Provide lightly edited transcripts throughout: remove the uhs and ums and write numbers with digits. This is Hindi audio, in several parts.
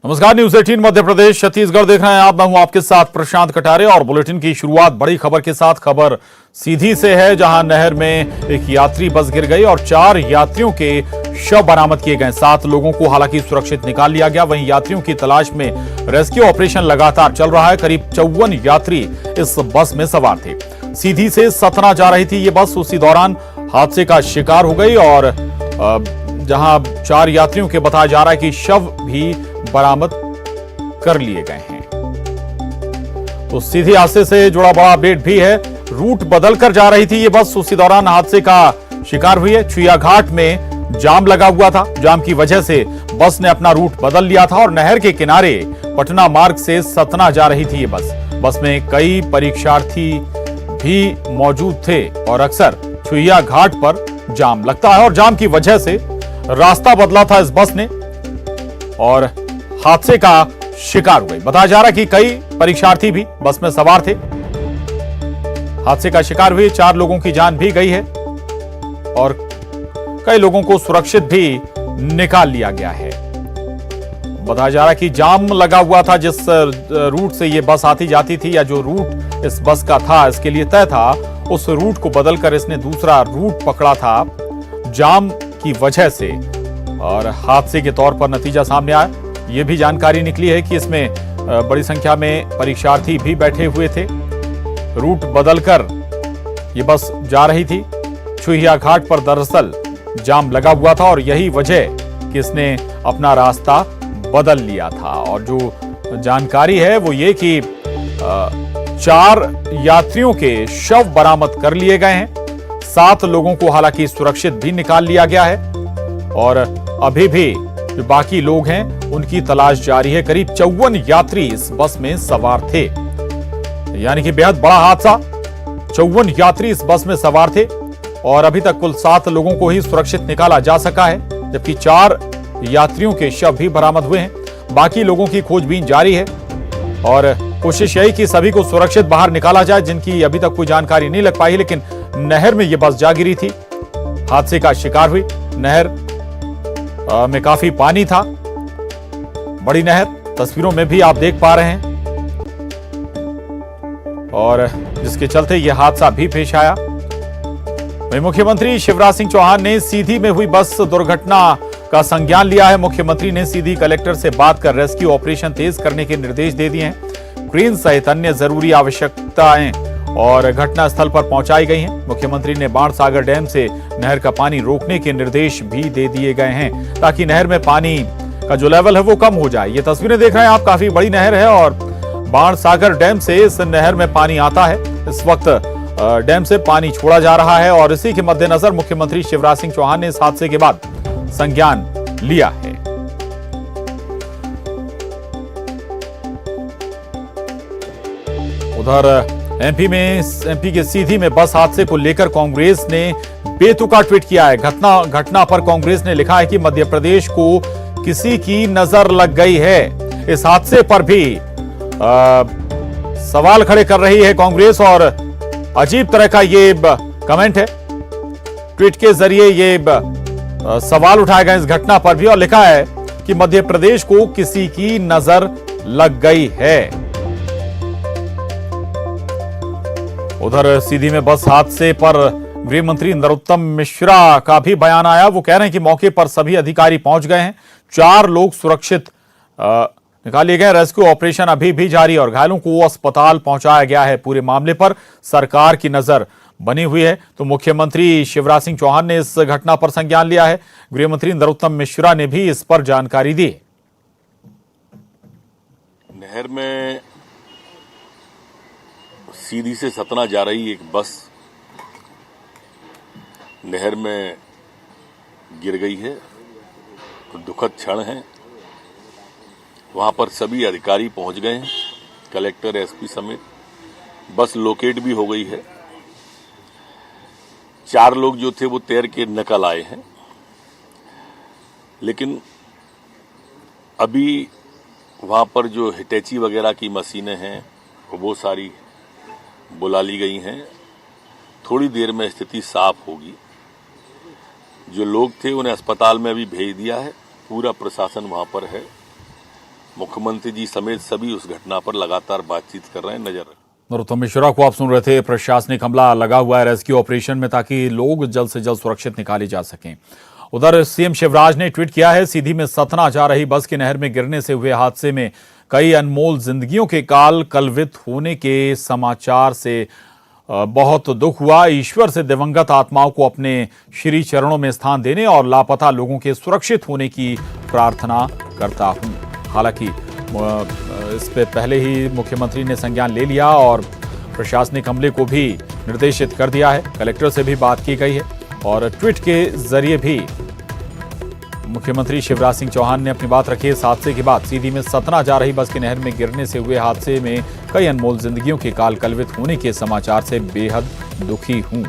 नमस्कार, न्यूज 18 मध्य प्रदेश छत्तीसगढ़ देख रहे हैं आप। मैं हूं आपके साथ प्रशांत कटारे और बुलेटिन की शुरुआत बड़ी खबर के साथ। खबर सीधी से है, जहां नहर में एक यात्री बस गिर गई और 4 यात्रियों के शव बरामद किए गए। 7 लोगों को हालांकि सुरक्षित निकाल लिया गया। वहीं यात्रियों की तलाश में रेस्क्यू ऑपरेशन लगातार चल रहा है। करीब 54 यात्री इस बस में सवार थे। सीधी से सतना जा रही थी ये बस, उसी दौरान हादसे का शिकार हो गई और जहां 4 यात्रियों के बताया जा रहा है कि शव भी बरामद कर लिए गए हैं। तो सीधी हादसे से जुड़ा बड़ा अपडेट भी है। रूट बदलकर जा रही थी ये बस, उसी दौरान हादसे का शिकार हुई है। छुइया घाट में जाम लगा हुआ था। जाम की वजह से बस ने अपना रूट बदल लिया था और नहर के किनारे पटना मार्ग से सतना जा रही थी ये बस। बस में कई परीक्षार्थी भी मौजूद थे और अक्सर छुइया घाट पर जाम लगता है और जाम की वजह से रास्ता बदला था इस बस ने और हादसे का शिकार हो गई। बताया जा रहा है कि कई परीक्षार्थी भी बस में सवार थे। हादसे का शिकार हुए 4 लोगों की जान भी गई है और कई लोगों को सुरक्षित भी निकाल लिया गया है। बताया जा रहा है कि जाम लगा हुआ था। जिस रूट से ये बस आती जाती थी या जो रूट इस बस का था, इसके लिए तय था, उस रूट को बदलकर इसने दूसरा रूट पकड़ा था जाम की वजह से और हादसे के तौर पर नतीजा सामने आया। यह भी जानकारी निकली है कि इसमें बड़ी संख्या में परीक्षार्थी भी बैठे हुए थे। रूट बदलकर यह बस जा रही थी। छुइया घाट पर दरअसल जाम लगा हुआ था और यही वजह कि इसने अपना रास्ता बदल लिया था। और जो जानकारी है वो ये कि 4 यात्रियों के शव बरामद कर लिए गए हैं। 7 लोगों को हालांकि सुरक्षित भी निकाल लिया गया है और अभी भी जो बाकी लोग हैं उनकी तलाश जारी है। करीब 54 यात्री इस बस में सवार थे, यानी कि बेहद बड़ा हादसा। 54 यात्री इस बस में सवार थे और अभी तक कुल 7 लोगों को ही सुरक्षित निकाला जा सका है, जबकि 4 यात्रियों के शव भी बरामद हुए हैं। बाकी लोगों की खोजबीन जारी है और कोशिश यही कि सभी को सुरक्षित बाहर निकाला जाए जिनकी अभी तक कोई जानकारी नहीं लग पाई। लेकिन नहर में यह बस जा गिरी थी, हादसे का शिकार हुई। नहर में काफी पानी था, बड़ी नहर, तस्वीरों में भी आप देख पा रहे हैं, और जिसके चलते यह हादसा भी पेश आया। वहीं मुख्यमंत्री शिवराज सिंह चौहान ने सीधी में हुई बस दुर्घटना का संज्ञान लिया है। मुख्यमंत्री ने सीधी कलेक्टर से बात कर रेस्क्यू ऑपरेशन तेज करने के निर्देश दे दिए हैं। क्रेन सहित अन्य जरूरी आवश्यकताएं और घटनास्थल पर पहुंचाई गई हैं। मुख्यमंत्री ने बाणसागर डैम से नहर का पानी रोकने के निर्देश भी दे दिए गए हैं ताकि नहर में पानी का जो लेवल है वो कम हो जाए। ये तस्वीरें देख रहे हैं आप, काफी बड़ी नहर है और बाणसागर डैम से इस नहर में पानी आता है। इस वक्त डैम से पानी छोड़ा जा रहा है और इसी के मद्देनजर मुख्यमंत्री शिवराज सिंह चौहान ने इस हादसे के बाद संज्ञान लिया है। उधर एमपी के सीधी में बस हादसे को लेकर कांग्रेस ने बेतुका ट्वीट किया है। घटना पर कांग्रेस ने लिखा है कि मध्य प्रदेश को किसी की नजर लग गई है। इस हादसे पर भी सवाल खड़े कर रही है कांग्रेस और अजीब तरह का ये कमेंट है। ट्वीट के जरिए ये सवाल उठाया गया इस घटना पर भी और लिखा है कि मध्य प्रदेश को किसी की नजर लग गई है। उधर सीधी में बस हादसे पर गृह मंत्री नरोत्तम मिश्रा का भी बयान आया। वो कह रहे हैं कि मौके पर सभी अधिकारी पहुंच गए हैं। 4 लोग सुरक्षित निकाल लिए गए। रेस्क्यू ऑपरेशन अभी भी जारी और घायलों को अस्पताल पहुंचाया गया है। पूरे मामले पर सरकार की नजर बनी हुई है। तो मुख्यमंत्री शिवराज सिंह चौहान ने इस घटना पर संज्ञान लिया है। गृह मंत्री नरोत्तम मिश्रा ने भी इस पर जानकारी दी। नहर में सीधी से सतना जा रही एक बस नहर में गिर गई है। तो दुखद क्षण है। वहां पर सभी अधिकारी पहुंच गए हैं, कलेक्टर, एसपी समेत। बस लोकेट भी हो गई है। 4 लोग जो थे वो तैर के निकल आए हैं, लेकिन अभी वहां पर जो हिटैची वगैरह की मशीनें हैं वो सारी बुला ली गई हैं। थोड़ी देर में स्थिति साफ होगी। जो लोग थे उन्हें अस्पताल में अभी भेज दिया है। पूरा प्रशासन वहां पर है मुख्यमंत्री जी समेत सभी उस घटना पर लगातार बातचीत कर रहे हैं, नजर रखें। नरोत्तम मिश्रा को आप सुन रहे थे। प्रशासनिक हमला लगा हुआ है रेस्क्यू ऑपरेशन में, ताकि लोग जल्द से जल्द सुरक्षित निकाले जा सकें। उधर सीएम शिवराज ने ट्वीट किया है, सीधी में सतना जा रही बस की नहर में गिरने से हुए हादसे में कई अनमोल जिंदगियों के काल कलवित होने के समाचार से बहुत दुख हुआ। ईश्वर से दिवंगत आत्माओं को अपने श्री चरणों में स्थान देने और लापता लोगों के सुरक्षित होने की प्रार्थना करता हूं। हालांकि इस पे पहले ही मुख्यमंत्री ने संज्ञान ले लिया और प्रशासनिक हमले को भी निर्देशित कर दिया है। कलेक्टर से भी बात की गई है और ट्वीट के जरिए भी मुख्यमंत्री शिवराज सिंह चौहान ने अपनी बात रखी है। इस हादसे के बाद सीधी में सतना जा रही बस की नहर में गिरने से हुए हादसे में कई अनमोल जिंदगियों के काल कलवित होने के समाचार से बेहद दुखी हूं।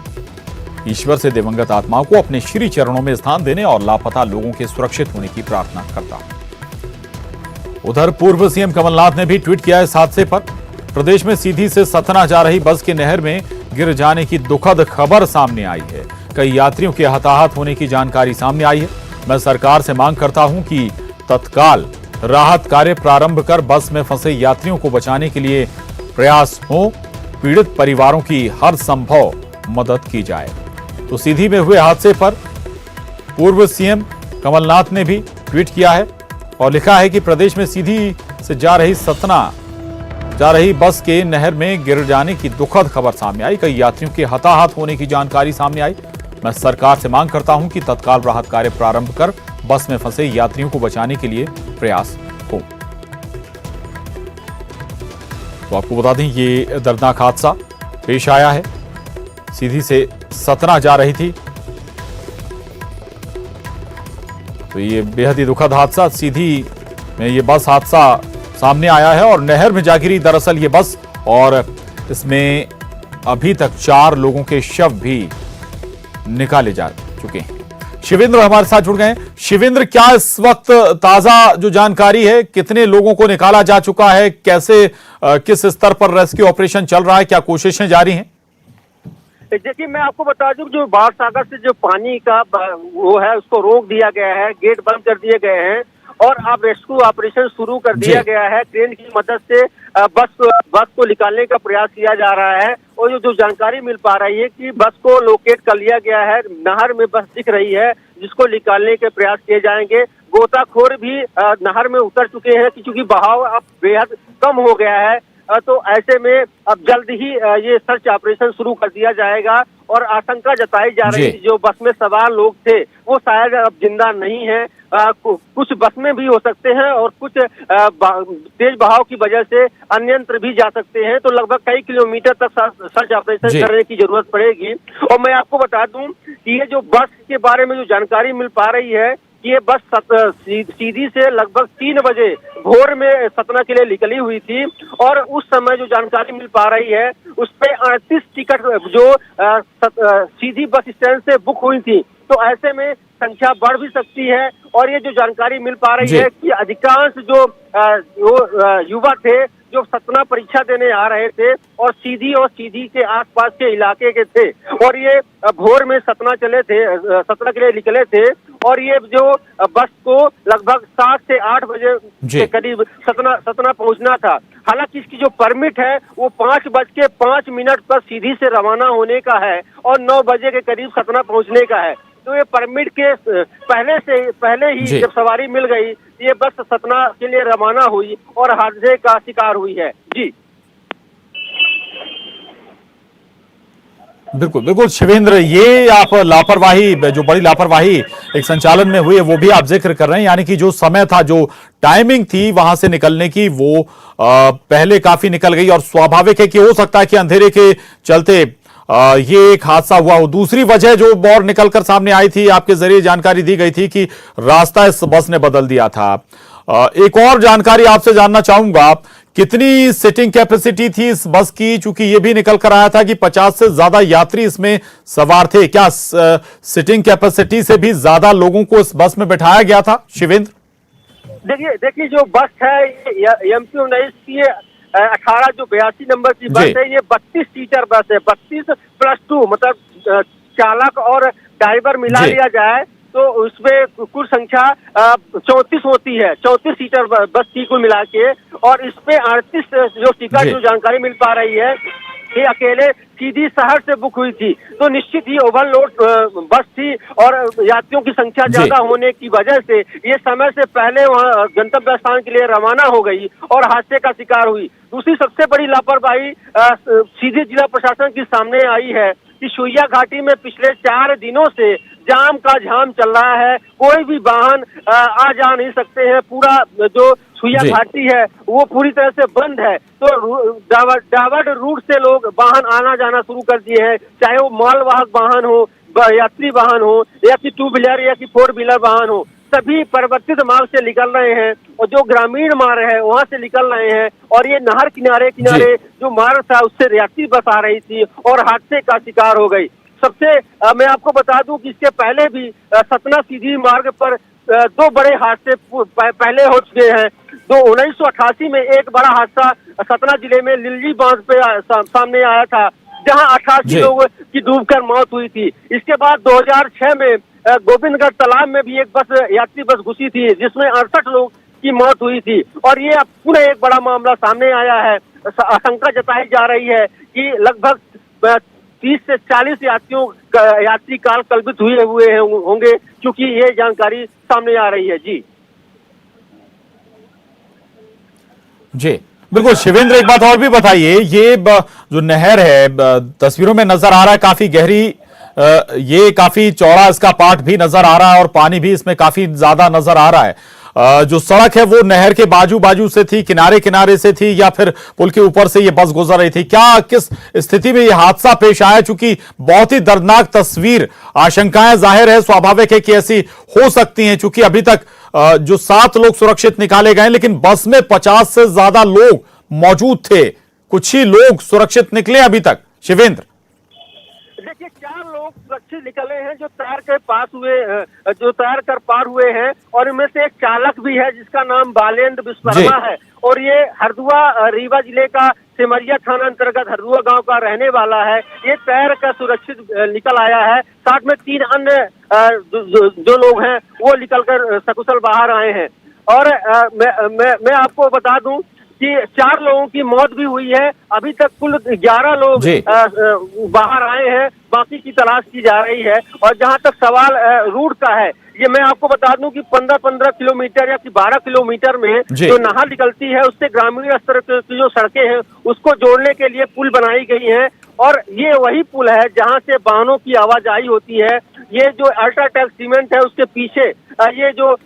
ईश्वर से दिवंगत आत्माओं को अपने श्री चरणों में स्थान देने और लापता लोगों के सुरक्षित होने की प्रार्थना करता हूं। उधर पूर्व सीएम कमलनाथ ने भी ट्वीट किया इस हादसे पर। प्रदेश में सीधी से सतना जा रही बस की नहर में गिर जाने की दुखद खबर सामने आई है। कई यात्रियों के हताहत होने की जानकारी सामने आई है। मैं सरकार से मांग करता हूं कि तत्काल राहत कार्य प्रारंभ कर बस में फंसे यात्रियों को बचाने के लिए प्रयास हो। पीड़ित परिवारों की हर संभव मदद की जाए। तो सीधी में हुए हादसे पर पूर्व सीएम कमलनाथ ने भी ट्वीट किया है और लिखा है कि प्रदेश में सीधी से जा रही सतना जा रही बस के नहर में गिर जाने की दुखद खबर सामने आई। कई यात्रियों के हताहत होने की जानकारी सामने आई। मैं सरकार से मांग करता हूं कि तत्काल राहत कार्य प्रारंभ कर बस में फंसे यात्रियों को बचाने के लिए प्रयास हो। तो आपको बता दें, ये दर्दनाक हादसा पेश आया है। सीधी से सतना जा रही थी, तो ये बेहद ही दुखद हादसा सीधी में ये बस हादसा सामने आया है और नहर में जा गिरी दरअसल ये बस, और इसमें अभी तक 4 लोगों के शव भी निकाले जा चुके हैं। शिवेंद्र हमारे साथ जुड़ गए हैं। शिवेंद्र, क्या इस वक्त ताजा जो जानकारी है, कितने लोगों को निकाला जा चुका है, कैसे किस स्तर पर रेस्क्यू ऑपरेशन चल रहा है, क्या कोशिशें जारी हैं? देखिए, मैं आपको बता दूं, जो बाढ़ सागर से जो पानी का वो है उसको रोक दिया गया है, गेट बंद कर दिए गए हैं और अब रेस्क्यू ऑपरेशन शुरू कर दिया गया है। क्रेन की मदद से बस को निकालने का प्रयास किया जा रहा है और जो जानकारी मिल पा रही है कि बस को लोकेट कर लिया गया है। नहर में बस दिख रही है जिसको निकालने के प्रयास किए जाएंगे। गोताखोर भी नहर में उतर चुके हैं क्योंकि बहाव अब बेहद कम हो गया है। तो ऐसे में अब जल्द ही ये सर्च ऑपरेशन शुरू कर दिया जाएगा और आशंका जताई जा रही है जो बस में सवार लोग थे वो शायद अब जिंदा नहीं है। कुछ बस में भी हो सकते हैं और कुछ तेज बहाव की वजह से अन्यंत्र भी जा सकते हैं। तो लगभग कई किलोमीटर तक सर्च ऑपरेशन करने की जरूरत पड़ेगी। और मैं आपको बता दूं कि ये जो बस के बारे में जो जानकारी मिल पा रही है कि ये बस सीधी से लगभग 3 बजे भोर में सतना के लिए निकली हुई थी और उस समय जो जानकारी मिल पा रही है उस पे 38 टिकट जो सीधी बस स्टैंड से बुक हुई थी। तो ऐसे में संख्या बढ़ भी सकती है और ये जो जानकारी मिल पा रही है कि अधिकांश जो युवा थे जो सतना परीक्षा देने आ रहे थे और सीधी के आसपास के इलाके के थे और ये भोर में सतना के लिए निकले थे और ये जो बस को लगभग 7 से 8 बजे के करीब सतना पहुंचना था। हालांकि इसकी जो परमिट है वो 5:05 पर सीधी से रवाना होने का है और 9 बजे के करीब सतना पहुंचने का है। तो ये परमिट के पहले ही जब सवारी मिल गई ये बस सतना के लिए रवाना हुई और हादसे का शिकार हुई है। जी बिल्कुल बिल्कुल शिवेंद्र, ये आप लापरवाही, जो बड़ी लापरवाही एक संचालन में हुई है वो भी आप जिक्र कर रहे हैं, यानी कि जो समय था, जो टाइमिंग थी वहां से निकलने की वो पहले काफी निकल गई और स्वाभाविक है कि हो सकता है कि अंधेरे के चलते ये एक हादसा हुआ हो। दूसरी वजह जो और निकलकर सामने आई थी, आपके जरिए जानकारी दी गई थी कि रास्ता इस बस ने बदल दिया था। एक और जानकारी आपसे जानना चाहूंगा, कितनी सीटिंग कैपेसिटी थी इस बस की, चूंकि ये भी निकल कर आया था कि 50 से ज्यादा यात्री इसमें सवार थे। क्या सीटिंग कैपेसिटी से भी ज्यादा लोगों को इस बस में बैठाया गया था शिवेंद्र? देखिए जो बस है एमपी 19 की 1882 नंबर की बस है। ये 32 सीटर बस है, 32+2 मतलब चालक और ड्राइवर मिला लिया जाए तो उसमें कुल संख्या 34 होती है, 34 सीटर बस थी कुल मिला के, और इसमें 38 जो टिकट जो जानकारी मिल पा रही है ये अकेले सीधी शहर से बुक हुई थी। तो निश्चित ही ओवरलोड बस थी और यात्रियों की संख्या ज्यादा होने की वजह से ये समय से पहले वहाँ गंतव्य स्थान के लिए रवाना हो गई और हादसे का शिकार हुई। दूसरी सबसे बड़ी लापरवाही सीधे जिला प्रशासन की सामने आई है कि सुइया घाटी में पिछले 4 दिनों से जाम का झाम चल रहा है, कोई भी वाहन आ जा नहीं सकते हैं। पूरा जो सुइया घाटी है वो पूरी तरह से बंद है, तो डावर्ट रूट से लोग वाहन आना जाना शुरू कर दिए हैं, चाहे वो मालवाहक वाहन हो, यात्री वाहन हो, या कि 2 व्हीलर या कि 4 व्हीलर वाहन हो, सभी परिवर्तित मार्ग से निकल रहे हैं और जो ग्रामीण मार्ग है वहां से निकल रहे हैं। और ये नहर किनारे जो मार्ग था उससे यात्री बस आ रही थी और हादसे का शिकार हो गई। सबसे मैं आपको बता दूं कि इसके पहले भी सतना सीधी मार्ग पर 2 बड़े हादसे पहले हो चुके हैं। 1988 में एक बड़ा हादसा सतना जिले में लिल्ली बांध पे सामने आया था, जहां 88 लोगों की डूबकर मौत हुई थी। इसके बाद 2006 में गोविंदगढ़ तालाब में भी एक यात्री बस घुसी थी जिसमें 68 लोग की मौत हुई थी। और ये अब पुनः एक बड़ा मामला सामने आया है। आशंका जताई जा रही है कि लगभग 30 से 40 यात्री काल कल्पित हुए होंगे, क्योंकि ये जानकारी सामने आ रही है। जी बिल्कुल शिवेंद्र, एक बात और भी बताइए, ये जो नहर है तस्वीरों में नजर आ रहा है काफी गहरी, ये काफी चौड़ा इसका पार्ट भी नजर आ रहा है और पानी भी इसमें काफी ज्यादा नजर आ रहा है। जो सड़क है वो नहर के बाजू से थी, किनारे से थी, या फिर पुल के ऊपर से ये बस गुजर रही थी? क्या किस स्थिति में ये हादसा पेश आया? चूंकि बहुत ही दर्दनाक तस्वीर, आशंकाएं जाहिर है, स्वाभाविक है कि ऐसी हो सकती हैं, चूंकि अभी तक जो 7 लोग सुरक्षित निकाले गए, लेकिन बस में 50 से ज्यादा लोग मौजूद थे, कुछ ही लोग सुरक्षित निकले अभी तक। शिवेंद्र, देखिए 4 लोग सुरक्षित निकले हैं जो तैर कर पार हुए हैं, और इनमें से एक चालक भी है जिसका नाम बालेंद्र विश्वकर्मा है, और ये हरदुआ रीवा जिले का सिमरिया थाना अंतर्गत हरदुआ गांव का रहने वाला है। ये तैर कर सुरक्षित निकल आया है, साथ में 3 अन्य जो लोग हैं वो निकलकर सकुशल बाहर आए हैं। और मैं आपको बता दूं कि 4 लोगों की मौत भी हुई है, अभी तक कुल 11 लोग बाहर आए हैं, बाकी की तलाश की जा रही है। और जहां तक सवाल रूट का है, ये मैं आपको बता दूं कि 15 किलोमीटर या 12 किलोमीटर में जो नहर निकलती है उससे ग्रामीण स्तर की जो सड़कें हैं उसको जोड़ने के लिए पुल बनाई गई है, और ये वही पुल है जहां से वाहनों की आवाजाही होती है। ये जो अल्ट्राटेक सीमेंट है उसके पीछे ये जो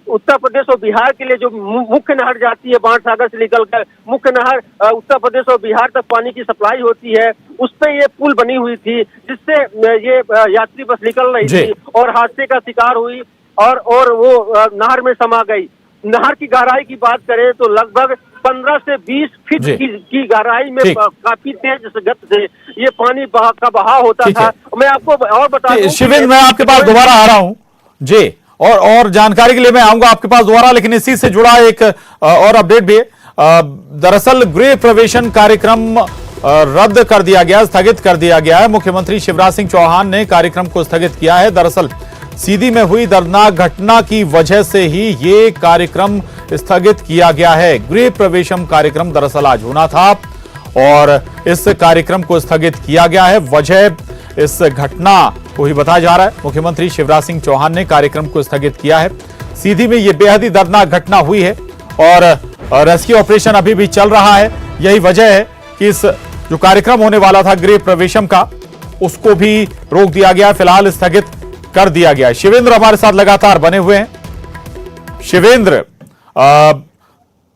उत्तर प्रदेश और बिहार के लिए जो मुख्य नहर जाती है बाण सागर से निकलकर, मुख्य नहर उत्तर प्रदेश और बिहार तक पानी की सप्लाई होती है, उस पे ये पुल बनी हुई थी जिससे ये यात्री बस निकल रही थी और हादसे का शिकार हुई और वो नहर में समा गई। नहर की गहराई की बात करें तो लगभग 15 से 20 फीट की गहराई में काफी तेज गति से ये पानी का बहाव होता था। मैं आपको और बता दूं, शिवेंद्र मैं आपके पास दोबारा आ रहा हूं जी, और जानकारी के लिए मैं आऊंगा आपके पास दोबारा, लेकिन इसी से जुड़ा एक और अपडेट भी है। दरअसल गृह प्रवेशन कार्यक्रम रद्द कर दिया गया, स्थगित कर दिया गया है। मुख्यमंत्री शिवराज सिंह चौहान ने कार्यक्रम को स्थगित किया है। दरअसल सीधी में हुई दर्दनाक घटना की वजह से ही ये कार्यक्रम स्थगित किया गया है। गृह प्रवेशम कार्यक्रम दरअसल आज होना था और इस कार्यक्रम को स्थगित किया गया है। वजह इस घटना को ही बताया जा रहा है। मुख्यमंत्री शिवराज सिंह चौहान ने कार्यक्रम को स्थगित किया है। सीधी में यह बेहद ही दर्दनाक घटना हुई है और रेस्क्यू ऑपरेशन अभी भी चल रहा है। यही वजह है कि इस जो कार्यक्रम होने वाला था गृह प्रवेशम का, उसको भी रोक दिया गया, फिलहाल स्थगित कर दिया गया है। शिवेंद्र हमारे साथ लगातार बने हुए हैं। शिवेंद्र,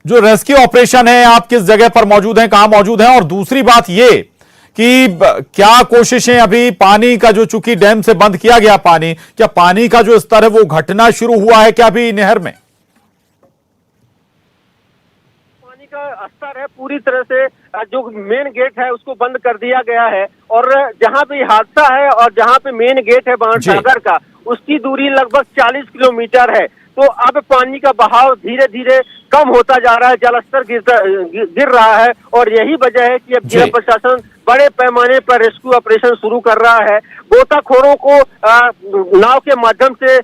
जो रेस्क्यू ऑपरेशन है, आप किस जगह पर मौजूद हैं, कहां मौजूद हैं? और दूसरी बात ये कि क्या कोशिशें अभी पानी का जो चूंकि डैम से बंद किया गया पानी, क्या पानी का जो स्तर है वो घटना शुरू हुआ है क्या अभी नहर में? पानी का स्तर है पूरी तरह से जो मेन गेट है उसको बंद कर दिया गया है, और जहां भी हादसा है और जहां पे मेन गेट है बाण सागर का, उसकी दूरी लगभग 40 किलोमीटर है। तो अब पानी का बहाव धीरे धीरे कम होता जा रहा है, जलस्तर गिर रहा है। और यही वजह है कि अब जिला प्रशासन बड़े पैमाने पर रेस्क्यू ऑपरेशन शुरू कर रहा है। गोताखोरों को नाव के माध्यम से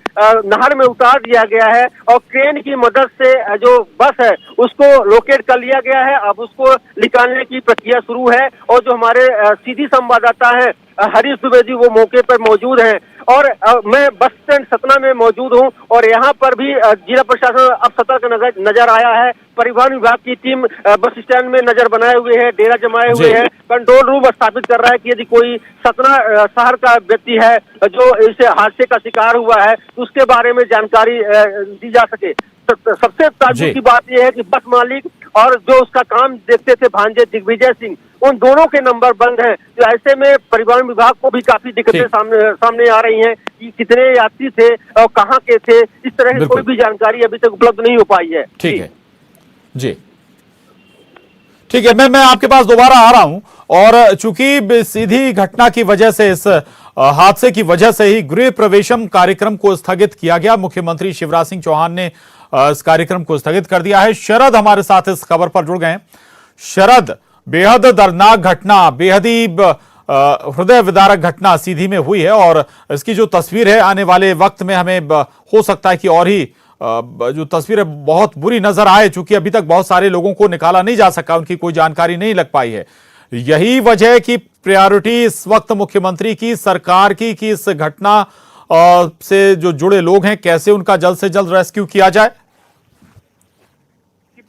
नहर में उतार दिया गया है और क्रेन की मदद से जो बस है उसको लोकेट कर लिया गया है। अब उसको निकालने की प्रक्रिया शुरू है और जो हमारे सीधी संवाददाता है हरीश द्विवेदी वो मौके पर मौजूद हैं। और मैं बस स्टैंड सतना में मौजूद हूं और यहाँ पर भी जिला प्रशासन अब सतर्क नजर आया है। परिवहन विभाग की टीम बस स्टैंड में नजर बनाए हुए है, डेरा जमाए हुए है, कंट्रोल रूम स्थापित कर रहा है कि यदि कोई सतना शहर का व्यक्ति है जो इस हादसे का शिकार हुआ है तो उसके बारे में जानकारी दी जा सके। सबसे ताज्जुब की बात यह है कि बस मालिक और जो उसका काम देखते थे भांजे दिग्विजय सिंह, उन दोनों के नंबर बंद हैं। तो ऐसे में परिवहन विभाग को भी काफी दिक्कतें सामने आ रही हैं कि कितने यात्री थे और कहाँ के थे, इस तरह की कोई भी जानकारी अभी तक उपलब्ध नहीं हो पाई है। ठीक है जी, ठीक है, मैं आपके पास दोबारा आ रहा हूं। और चूंकि सीधी घटना की वजह से, इस हादसे की वजह से ही गृह प्रवेशम कार्यक्रम को स्थगित किया गया। मुख्यमंत्री शिवराज सिंह चौहान ने इस कार्यक्रम को स्थगित कर दिया है। शरद हमारे साथ इस खबर पर जुड़ गए हैं। शरद, बेहद दर्दनाक घटना, बेहद ही हृदय विदारक घटना सीधी में हुई है और इसकी जो तस्वीर है आने वाले वक्त में हमें हो सकता है कि और ही जो तस्वीर है बहुत बुरी नजर आए, चूंकि अभी तक बहुत सारे लोगों को निकाला नहीं जा सका, उनकी कोई जानकारी नहीं लग पाई है। यही वजह की प्रायोरिटी इस वक्त मुख्यमंत्री की, सरकार की, कि इस घटना से जो जुड़े लोग हैं कैसे उनका जल्द से जल्द रेस्क्यू किया जाए।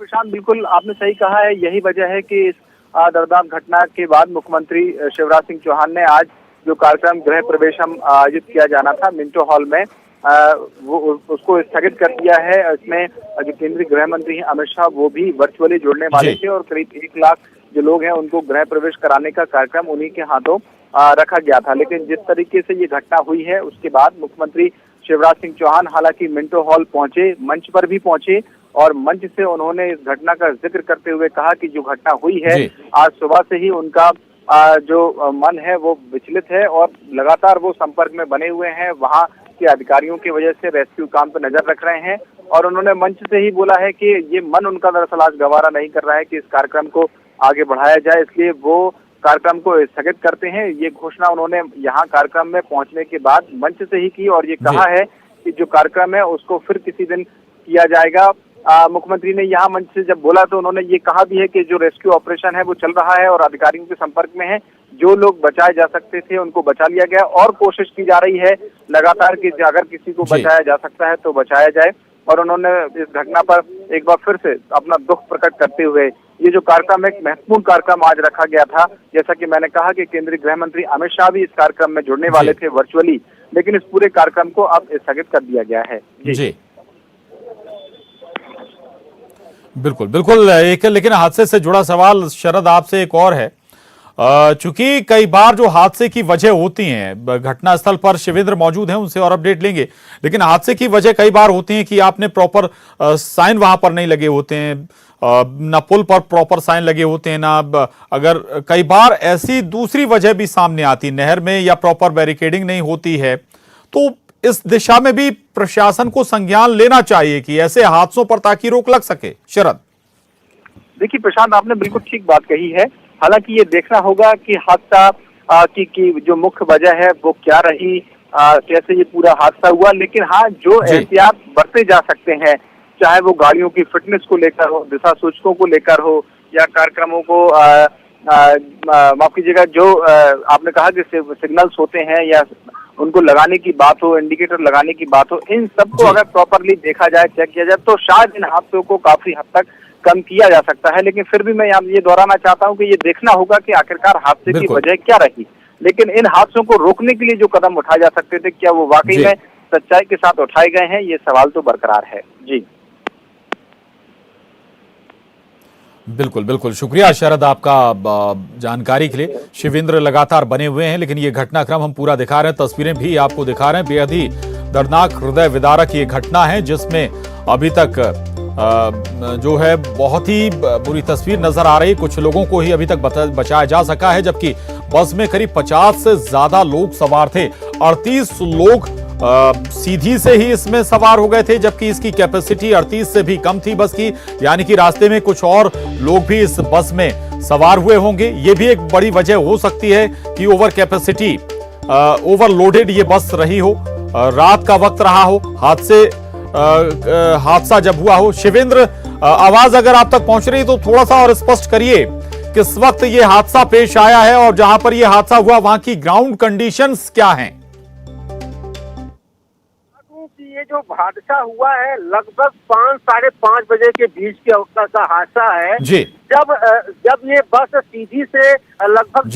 प्रशांत, बिल्कुल आपने सही कहा है। यही वजह है कि इस दर्दनाक घटना के बाद मुख्यमंत्री शिवराज सिंह चौहान ने आज जो कार्यक्रम गृह प्रवेशम आयोजित किया जाना था मिंटो हॉल में, वो उसको स्थगित कर दिया है। इसमें जो केंद्रीय गृह मंत्री हैं अमित शाह वो भी वर्चुअली जुड़ने वाले थे और करीब 1 लाख जो लोग हैं उनको गृह प्रवेश कराने का कार्यक्रम उन्हीं के हाथों रखा गया था। लेकिन जिस तरीके से ये घटना हुई है उसके बाद मुख्यमंत्री शिवराज सिंह चौहान हालांकि मिंटो हॉल पहुंचे, मंच पर भी पहुंचे और मंच से उन्होंने इस घटना का जिक्र करते हुए कहा कि जो घटना हुई है आज सुबह से ही उनका जो मन है वो विचलित है और लगातार वो संपर्क में बने हुए हैं, वहाँ के अधिकारियों की वजह से रेस्क्यू काम पर नजर रख रहे हैं। और उन्होंने मंच से ही बोला है कि ये मन उनका दरअसल आज गवारा नहीं कर रहा है कि इस कार्यक्रम को आगे बढ़ाया जाए, इसलिए वो कार्यक्रम को स्थगित करते हैं। ये घोषणा उन्होंने यहाँ कार्यक्रम में पहुंचने के बाद मंच से ही की और ये कहा है कि जो कार्यक्रम है उसको फिर किसी दिन किया जाएगा। मुख्यमंत्री ने यहाँ मंच से जब बोला तो उन्होंने ये कहा भी है कि जो रेस्क्यू ऑपरेशन है वो चल रहा है और अधिकारियों के संपर्क में है, जो लोग बचाए जा सकते थे उनको बचा लिया गया और कोशिश की जा रही है लगातार कि अगर किसी को बचाया जा सकता है तो बचाया जाए। और उन्होंने इस घटना पर एक बार फिर से अपना दुख प्रकट करते हुए ये जो कार्यक्रम एक महत्वपूर्ण कार्यक्रम आज रखा गया था, जैसा कि मैंने कहा कि केंद्रीय गृह मंत्री अमित शाह भी इस कार्यक्रम में जुड़ने वाले थे वर्चुअली, लेकिन इस पूरे कार्यक्रम को अब स्थगित कर दिया गया है। जी बिल्कुल बिल्कुल। एक लेकिन हादसे से जुड़ा सवाल शरद आपसे एक और है, चूंकि कई बार जो हादसे की वजह होती हैं, घटना स्थल पर शिवेंद्र मौजूद हैं उनसे और अपडेट लेंगे, लेकिन हादसे की वजह कई बार होती है कि आपने प्रॉपर साइन वहां पर नहीं लगे होते हैं, ना पुल पर प्रॉपर साइन लगे होते हैं, ना अगर कई बार ऐसी दूसरी वजह भी सामने आती, नहर में या प्रॉपर बैरिकेडिंग नहीं होती है, तो इस दिशा में भी प्रशासन को संज्ञान लेना चाहिए कि ऐसे हादसों पर ताकि रोक लग सके। शरद, देखिए प्रशांत, आपने बिल्कुल ठीक बात कही है। हालांकि ये देखना होगा कि हादसा की जो मुख्य वजह है वो क्या रही, कैसे ये पूरा हादसा हुआ। लेकिन हाँ, जो एहतियात बरते जा सकते हैं, चाहे वो गाड़ियों की फिटनेस को लेकर हो, दिशा सूचकों को लेकर हो या कार्यक्रमों को माफ कीजिएगा, जो आपने कहा कि सिग्नल्स होते हैं या उनको लगाने की बात हो, इंडिकेटर लगाने की बात हो, इन सबको अगर प्रॉपरली देखा जाए, चेक किया जाए तो शायद इन हादसों को काफी हद तक कम किया जा सकता है। लेकिन फिर भी मैं यहाँ ये दोहराना चाहता हूँ कि ये देखना होगा कि आखिरकार हादसे की वजह क्या रही। लेकिन इन हादसों को रोकने के लिए जो कदम उठाए जा सकते थे, क्या वो वाकई में सच्चाई के साथ उठाए गए हैं, ये सवाल तो बरकरार है। जी बिल्कुल बिल्कुल, शुक्रिया शरद आपका जानकारी के लिए। शिवेंद्र लगातार बने हुए हैं, लेकिन ये घटनाक्रम हम पूरा दिखा रहे हैं, तस्वीरें भी आपको दिखा रहे हैं। बेहद ही दर्दनाक, हृदय विदारक ये घटना है जिसमें अभी तक जो है बहुत ही बुरी तस्वीर नजर आ रही। कुछ लोगों को ही अभी तक बचाया जा सका है, जबकि बस में करीब 50 से ज्यादा लोग सवार थे। 38 लोग सीधी से ही इसमें सवार हो गए थे, जबकि इसकी कैपेसिटी 38 से भी कम थी बस की, यानी कि रास्ते में कुछ और लोग भी इस बस में सवार हुए होंगे। ये भी एक बड़ी वजह हो सकती है कि ओवर कैपेसिटी, ओवरलोडेड ये बस रही हो, रात का वक्त रहा हो, हादसा जब हुआ हो। शिवेंद्र, आवाज अगर आप तक पहुंच रही है तो थोड़ा सा और स्पष्ट करिए किस वक्त ये हादसा पेश आया है और जहां पर ये हादसा हुआ वहां की ग्राउंड कंडीशंस क्या हैं? ये जो हादसा हुआ है लगभग 5-5:30 बजे के बीच के वक्त का हादसा है जी। जब ये बस सीधी से लगभग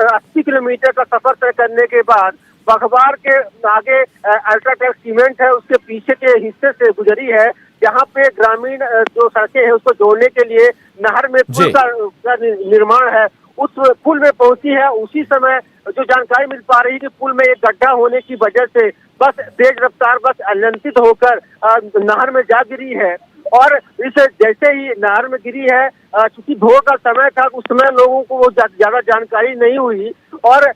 80 किलोमीटर का सफर तय करने के बाद बखबार के आगे अल्ट्राटेक सीमेंट है उसके पीछे के हिस्से से गुजरी है, जहाँ पे ग्रामीण जो सड़कें हैं उसको जोड़ने के लिए नहर में पुल का निर्माण है, उस पुल में पहुंची है। उसी समय जो जानकारी मिल पा रही है कि पुल में एक गड्ढा होने की वजह से बस तेज रफ्तार बस अनियंत्रित होकर नहर में जा गिरी है। और इस जैसे ही नहर में गिरी है, चूंकि भोर का समय था, उस समय लोगों को वो ज्यादा जानकारी नहीं हुई और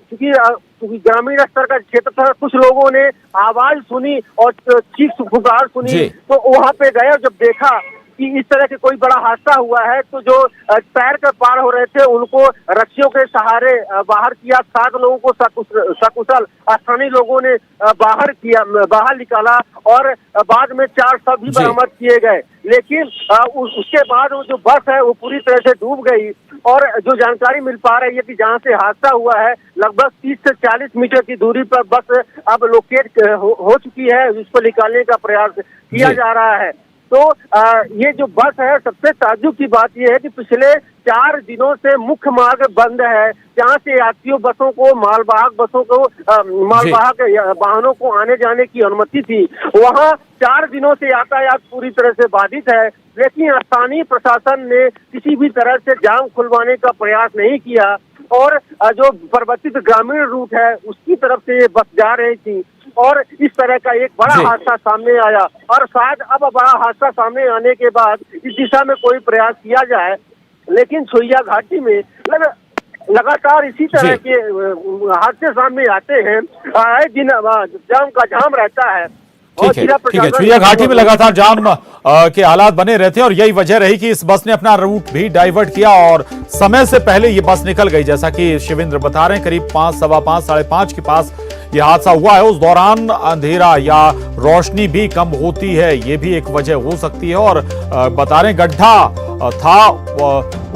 क्योंकि ग्रामीण स्तर का क्षेत्र था, कुछ लोगों ने आवाज सुनी और चीख पुकार सुनी तो वहां पे गए और जब देखा कि इस तरह के कोई बड़ा हादसा हुआ है तो जो पैर कर पार हो रहे थे उनको रस्सियों के सहारे बाहर किया। 7 लोगों को सकुशल स्थानीय लोगों ने बाहर निकाला और बाद में 4 शव भी बरामद किए गए। लेकिन उसके बाद वो जो बस है वो पूरी तरह से डूब गई और जो जानकारी मिल पा रही है कि जहाँ से हादसा हुआ है लगभग 30 से 40 मीटर की दूरी पर बस अब लोकेट हो चुकी है, जिसको निकालने का प्रयास किया जा रहा है। तो ये जो बस है, सबसे ताज्जुब की बात यह है कि पिछले 4 दिनों से मुख्य मार्ग बंद है, जहाँ से यात्रियों बसों को, मालवाहक वाहनों को आने जाने की अनुमति थी, वहाँ 4 दिनों से यातायात पूरी तरह से बाधित है। लेकिन स्थानीय प्रशासन ने किसी भी तरह से जाम खुलवाने का प्रयास नहीं किया और जो परिवर्तित ग्रामीण रूट है उसकी तरफ से ये बस जा रही थी और इस तरह का एक बड़ा हादसा सामने आया। और शायद अब बड़ा हादसा सामने आने के बाद इस दिशा में कोई प्रयास किया जाए, लेकिन सुइया घाटी में लगातार इसी तरह के हादसे सामने आते हैं। आए दिन जाम का जाम रहता है। ठीक है। सुइया घाटी में लगातार जाम के हालात बने रहते हैं और यही वजह रही कि इस बस ने अपना रूट भी डाइवर्ट किया और समय से पहले ये बस निकल गई। जैसा कि शिवेंद्र बता रहे हैं, करीब 5, सवा 5, साढ़े 5 के पास ये हादसा हुआ है। उस दौरान अंधेरा या रोशनी भी कम होती है, ये भी एक वजह हो सकती है। और बता रहे गड्ढा था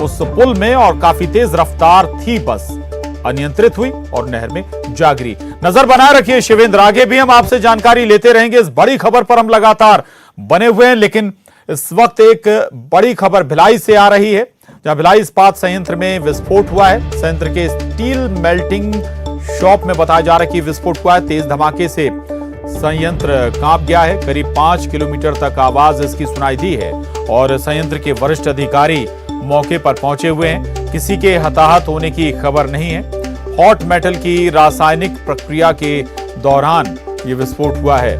उस पुल में और काफी तेज रफ्तार थी, बस अनियंत्रित हुई और नहर में जा गिरी। नजर बनाए रखिए शिवेंद्र, आगे भी हम आपसे जानकारी लेते रहेंगे। इस बड़ी खबर पर हम लगातार बने हुए हैं, लेकिन इस वक्त एक बड़ी खबर भिलाई से आ रही है, जहां भिलाई इस्पात संयंत्र में विस्फोट हुआ है। संयंत्र के स्टील मेल्टिंग शॉप में बताया जा रहा है कि विस्फोट हुआ है। तेज धमाके से संयंत्र कांप गया है। करीब 5 किलोमीटर तक आवाज इसकी सुनाई दी है और संयंत्र के वरिष्ठ अधिकारी मौके पर पहुंचे हुए हैं। किसी के हताहत होने की खबर नहीं है। हॉट मेटल की रासायनिक प्रक्रिया के दौरान यह विस्फोट हुआ है,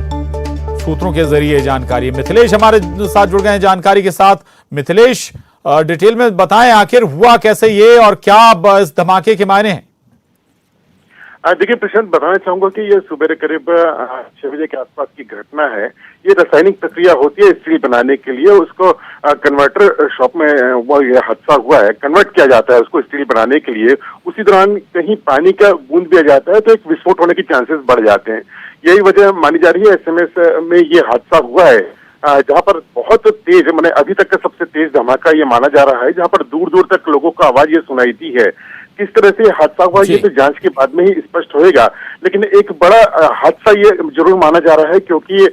सूत्रों के जरिए जानकारी। मिथिलेश हमारे साथ जुड़ गए हैं जानकारी के साथ। मिथिलेश, डिटेल में बताएं आखिर हुआ कैसे ये और क्या इस धमाके के मायने हैं? देखिए प्रशांत, बताना चाहूंगा कि ये सुबह करीब 6 बजे के आसपास की घटना है। ये रासायनिक प्रक्रिया होती है स्टील बनाने के लिए, उसको कन्वर्टर शॉप में वो ये हादसा हुआ है, कन्वर्ट किया जाता है उसको स्टील बनाने के लिए। उसी दौरान कहीं पानी का बूंद दिया जाता है तो एक विस्फोट होने के चांसेस बढ़ जाते हैं। यही वजह मानी जा रही है। SMS में ये हादसा हुआ है, जहाँ पर बहुत तेज, मैंने अभी तक का सबसे तेज धमाका ये माना जा रहा है, जहाँ पर दूर दूर तक लोगों को आवाज ये सुनाई दी है। किस तरह से हादसा हुआ ये तो जांच के बाद में ही स्पष्ट होएगा, लेकिन एक बड़ा हादसा ये जरूर माना जा रहा है, क्योंकि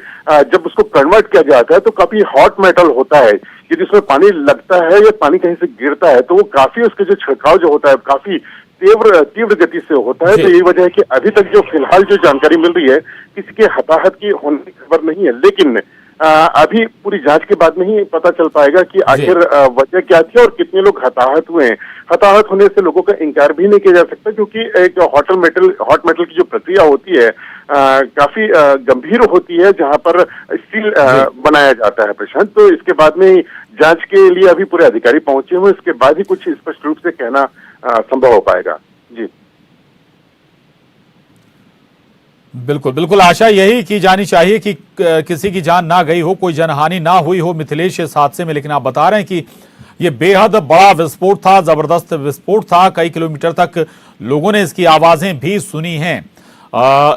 जब उसको कन्वर्ट किया जाता है तो काफी हॉट मेटल होता है। यदि उसमें पानी लगता है या पानी कहीं से गिरता है तो वो काफी, उसके जो छिड़काव जो होता है काफी तीव्र गति से होता है। तो यही वजह है कि अभी तक जो फिलहाल जो जानकारी मिल रही है, किसी के हताहत की होने की खबर नहीं है, लेकिन अभी पूरी जांच के बाद में ही पता चल पाएगा कि आखिर वजह क्या थी और कितने लोग हताहत हुए हैं। हताहत होने से लोगों का इंकार भी नहीं किया जा सकता, क्योंकि एक हॉट मेटल की जो प्रक्रिया होती है काफी गंभीर होती है, जहां पर स्टील बनाया जाता है प्रशांत। तो इसके बाद में जांच के लिए अभी पूरे अधिकारी पहुंचे हुए, इसके बाद ही कुछ स्पष्ट रूप से कहना संभव हो पाएगा। बिल्कुल बिल्कुल, आशा यही की जानी चाहिए कि किसी की जान ना गई हो, कोई जनहानि ना हुई हो मिथिलेश इस हादसे में। लेकिन आप बता रहे हैं कि ये बेहद बड़ा विस्फोट था, जबरदस्त विस्फोट था, कई किलोमीटर तक लोगों ने इसकी आवाजें भी सुनी हैं।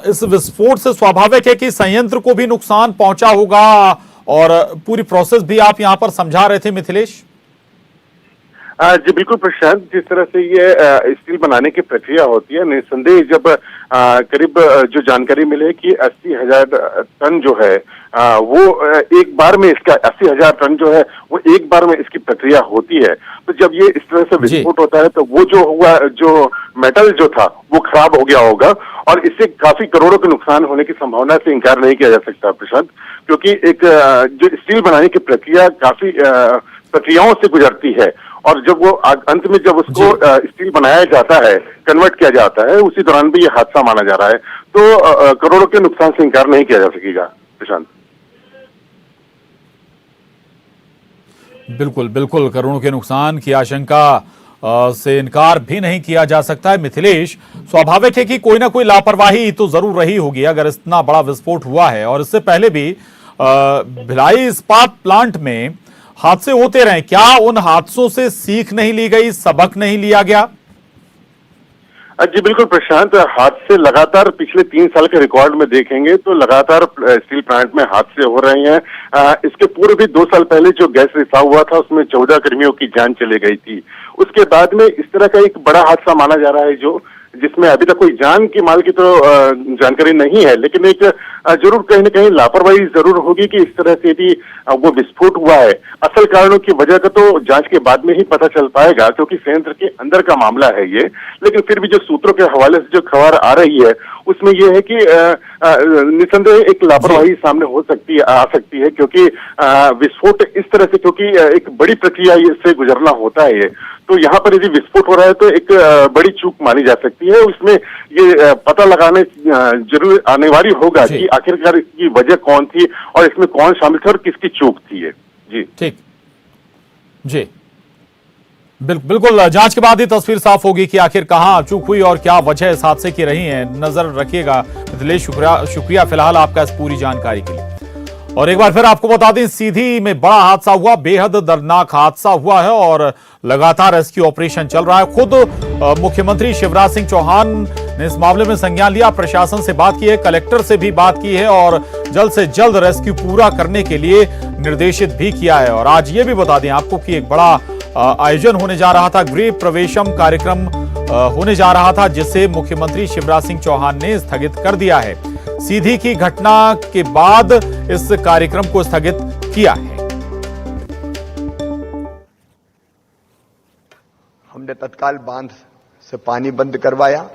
इस विस्फोट से स्वाभाविक है कि संयंत्र को भी नुकसान पहुंचा होगा, और पूरी प्रोसेस भी आप यहां पर समझा रहे थे मिथिलेश। जी बिल्कुल प्रशांत, जिस तरह से ये स्टील बनाने की प्रक्रिया होती है, निस्संदेह जब करीब जो जानकारी मिले कि 80,000 टन जो है वो एक बार में इसका 80,000 टन जो है वो एक बार में इसकी प्रक्रिया होती है, तो जब ये इस तरह से विस्फोट होता है तो वो जो हुआ, जो मेटल जो था वो खराब हो गया होगा, और इससे काफी करोड़ों के नुकसान होने की संभावना से इनकार नहीं किया जा सकता प्रशांत, क्योंकि एक जो स्टील बनाने की प्रक्रिया काफी प्रक्रियाओं से गुजरती है, और जब वो अंत में जब उसको स्टील बनाया जाता है, कन्वर्ट किया जाता है, उसी दौरान भी ये हादसा माना जा रहा है, तो करोड़ों के नुकसान से इनकार नहीं किया जा सकेगा प्रशांत। बिल्कुल बिल्कुल, करोड़ों के नुकसान की आशंका से इनकार भी नहीं किया जा सकता है मिथिलेश। स्वाभाविक है कि कोई ना कोई लापरवाही तो जरूर रही होगी अगर इतना बड़ा विस्फोट हुआ है, और इससे पहले भी भिलाई इस्पात प्लांट में हादसे होते रहे। क्या उन हादसों से सीख नहीं ली गई, सबक नहीं लिया गया? जी बिल्कुल प्रशांत, हादसे लगातार पिछले 3 साल के रिकॉर्ड में देखेंगे तो लगातार स्टील प्लांट में हादसे हो रहे हैं। इसके पूर्व भी 2 साल पहले जो गैस रिसाव हुआ था उसमें 14 कर्मियों की जान चली गई थी। उसके बाद में इस तरह का एक बड़ा हादसा माना जा रहा है जिसमें अभी तक कोई जान की माल की तो जानकारी नहीं है, लेकिन एक जरूर कहीं न कहीं लापरवाही जरूर होगी कि इस तरह से भी वो विस्फोट हुआ है। असल कारणों की वजह का तो जांच के बाद में ही पता चल पाएगा, क्योंकि संयंत्र के अंदर का मामला है ये। लेकिन फिर भी जो सूत्रों के हवाले से जो खबर आ रही है उसमें यह है कि निसंदेह एक लापरवाही सामने आ सकती है, क्योंकि विस्फोट इस तरह से, क्योंकि एक बड़ी प्रक्रिया से गुजरना होता है ये, तो यहाँ पर यदि विस्फोट हो रहा है तो एक बड़ी चूक मानी जा सकती है। उसमें ये पता लगाने जरूर अनिवार्य होगा कि आखिरकार इसकी वजह कौन थी और इसमें कौन शामिल था और किसकी चूक थी ये। जी ठीक, जी बिल्कुल, जांच के बाद ही तस्वीर साफ होगी कि आखिर कहां चूक हुई और क्या वजह इस हादसे की रही है। नजर रखिएगा मिथिलेश, शुक्रिया फिलहाल आपका इस पूरी जानकारी के लिए। और एक बार फिर आपको बता दें, सीधी में बड़ा हादसा हुआ, बेहद दर्दनाक हादसा हुआ है और लगातार रेस्क्यू ऑपरेशन चल रहा है। खुद मुख्यमंत्री शिवराज सिंह चौहान ने इस मामले में संज्ञान लिया, प्रशासन से बात की है, कलेक्टर से भी बात की है और जल्द से जल्द रेस्क्यू पूरा करने के लिए निर्देशित भी किया है। और आज ये भी बता दें आपको कि एक बड़ा आयोजन होने जा रहा था, गृह प्रवेशम कार्यक्रम होने जा रहा था, जिसे मुख्यमंत्री शिवराज सिंह चौहान ने स्थगित कर दिया है। सीधी की घटना के बाद इस कार्यक्रम को स्थगित किया है। हमने तत्काल बांध से पानी बंद करवाया,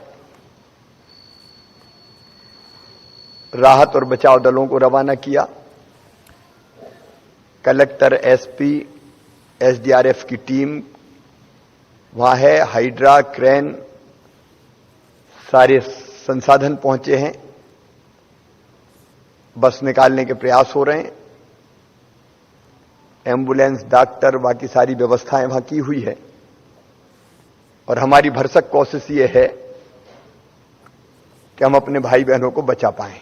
राहत और बचाव दलों को रवाना किया, कलेक्टर, एसपी, एसडीआरएफ की टीम वहां है, हाइड्रा, क्रेन, सारे संसाधन पहुंचे हैं, बस निकालने के प्रयास हो रहे हैं, एम्बुलेंस, डॉक्टर, बाकी सारी व्यवस्थाएं वहां की हुई है। और हमारी भरसक कोशिश ये है कि हम अपने भाई बहनों को बचा पाएं।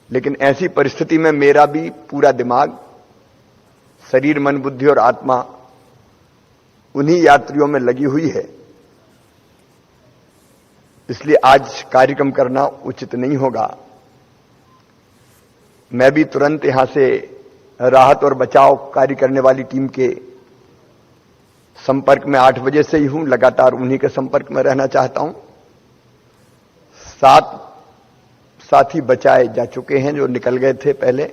लेकिन ऐसी परिस्थिति में मेरा भी पूरा दिमाग, शरीर, मन, बुद्धि और आत्मा उन्हीं यात्रियों में लगी हुई है, इसलिए आज कार्यक्रम करना उचित नहीं होगा। मैं भी तुरंत यहां से राहत और बचाव कार्य करने वाली टीम के संपर्क में 8 बजे से ही हूं, लगातार उन्हीं के संपर्क में रहना चाहता हूं। 7 साथी बचाए जा चुके हैं जो निकल गए थे पहले।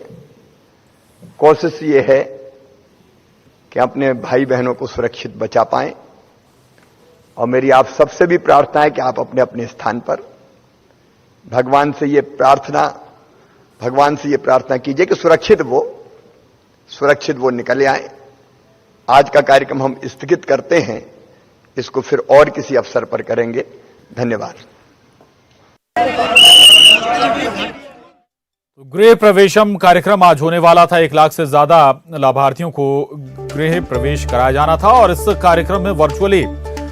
कोशिश ये है कि अपने भाई बहनों को सुरक्षित बचा पाएं, और मेरी आप सबसे भी प्रार्थना है कि आप अपने अपने स्थान पर भगवान से ये प्रार्थना कीजिए कि सुरक्षित वो निकल आए। आज का कार्यक्रम हम स्थगित करते हैं, इसको फिर और किसी अवसर पर करेंगे। धन्यवाद। गृह प्रवेशम कार्यक्रम आज होने वाला था। 1 लाख से ज्यादा लाभार्थियों को गृह प्रवेश कराया जाना था और इस कार्यक्रम में वर्चुअली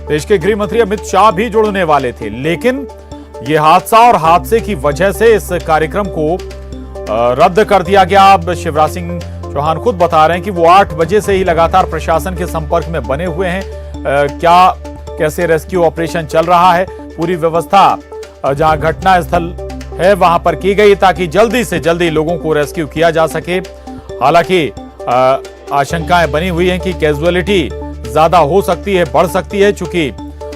देश के गृह मंत्री अमित शाह भी जुड़ने वाले थे, लेकिन ये हादसा और हादसे की वजह से इस कार्यक्रम को रद्द कर दिया गया। अब शिवराज सिंह चौहान खुद बता रहे हैं कि वो 8 बजे से ही लगातार प्रशासन के संपर्क में बने हुए हैं। कैसे रेस्क्यू ऑपरेशन चल रहा है, पूरी व्यवस्था जहां घटना स्थल है वहां पर की गई ताकि जल्दी से जल्दी लोगों को रेस्क्यू किया जा सके। हालांकि आशंकाएं बनी हुई हैं कि कैजुअलिटी ज्यादा हो सकती है, बढ़ सकती है, चूंकि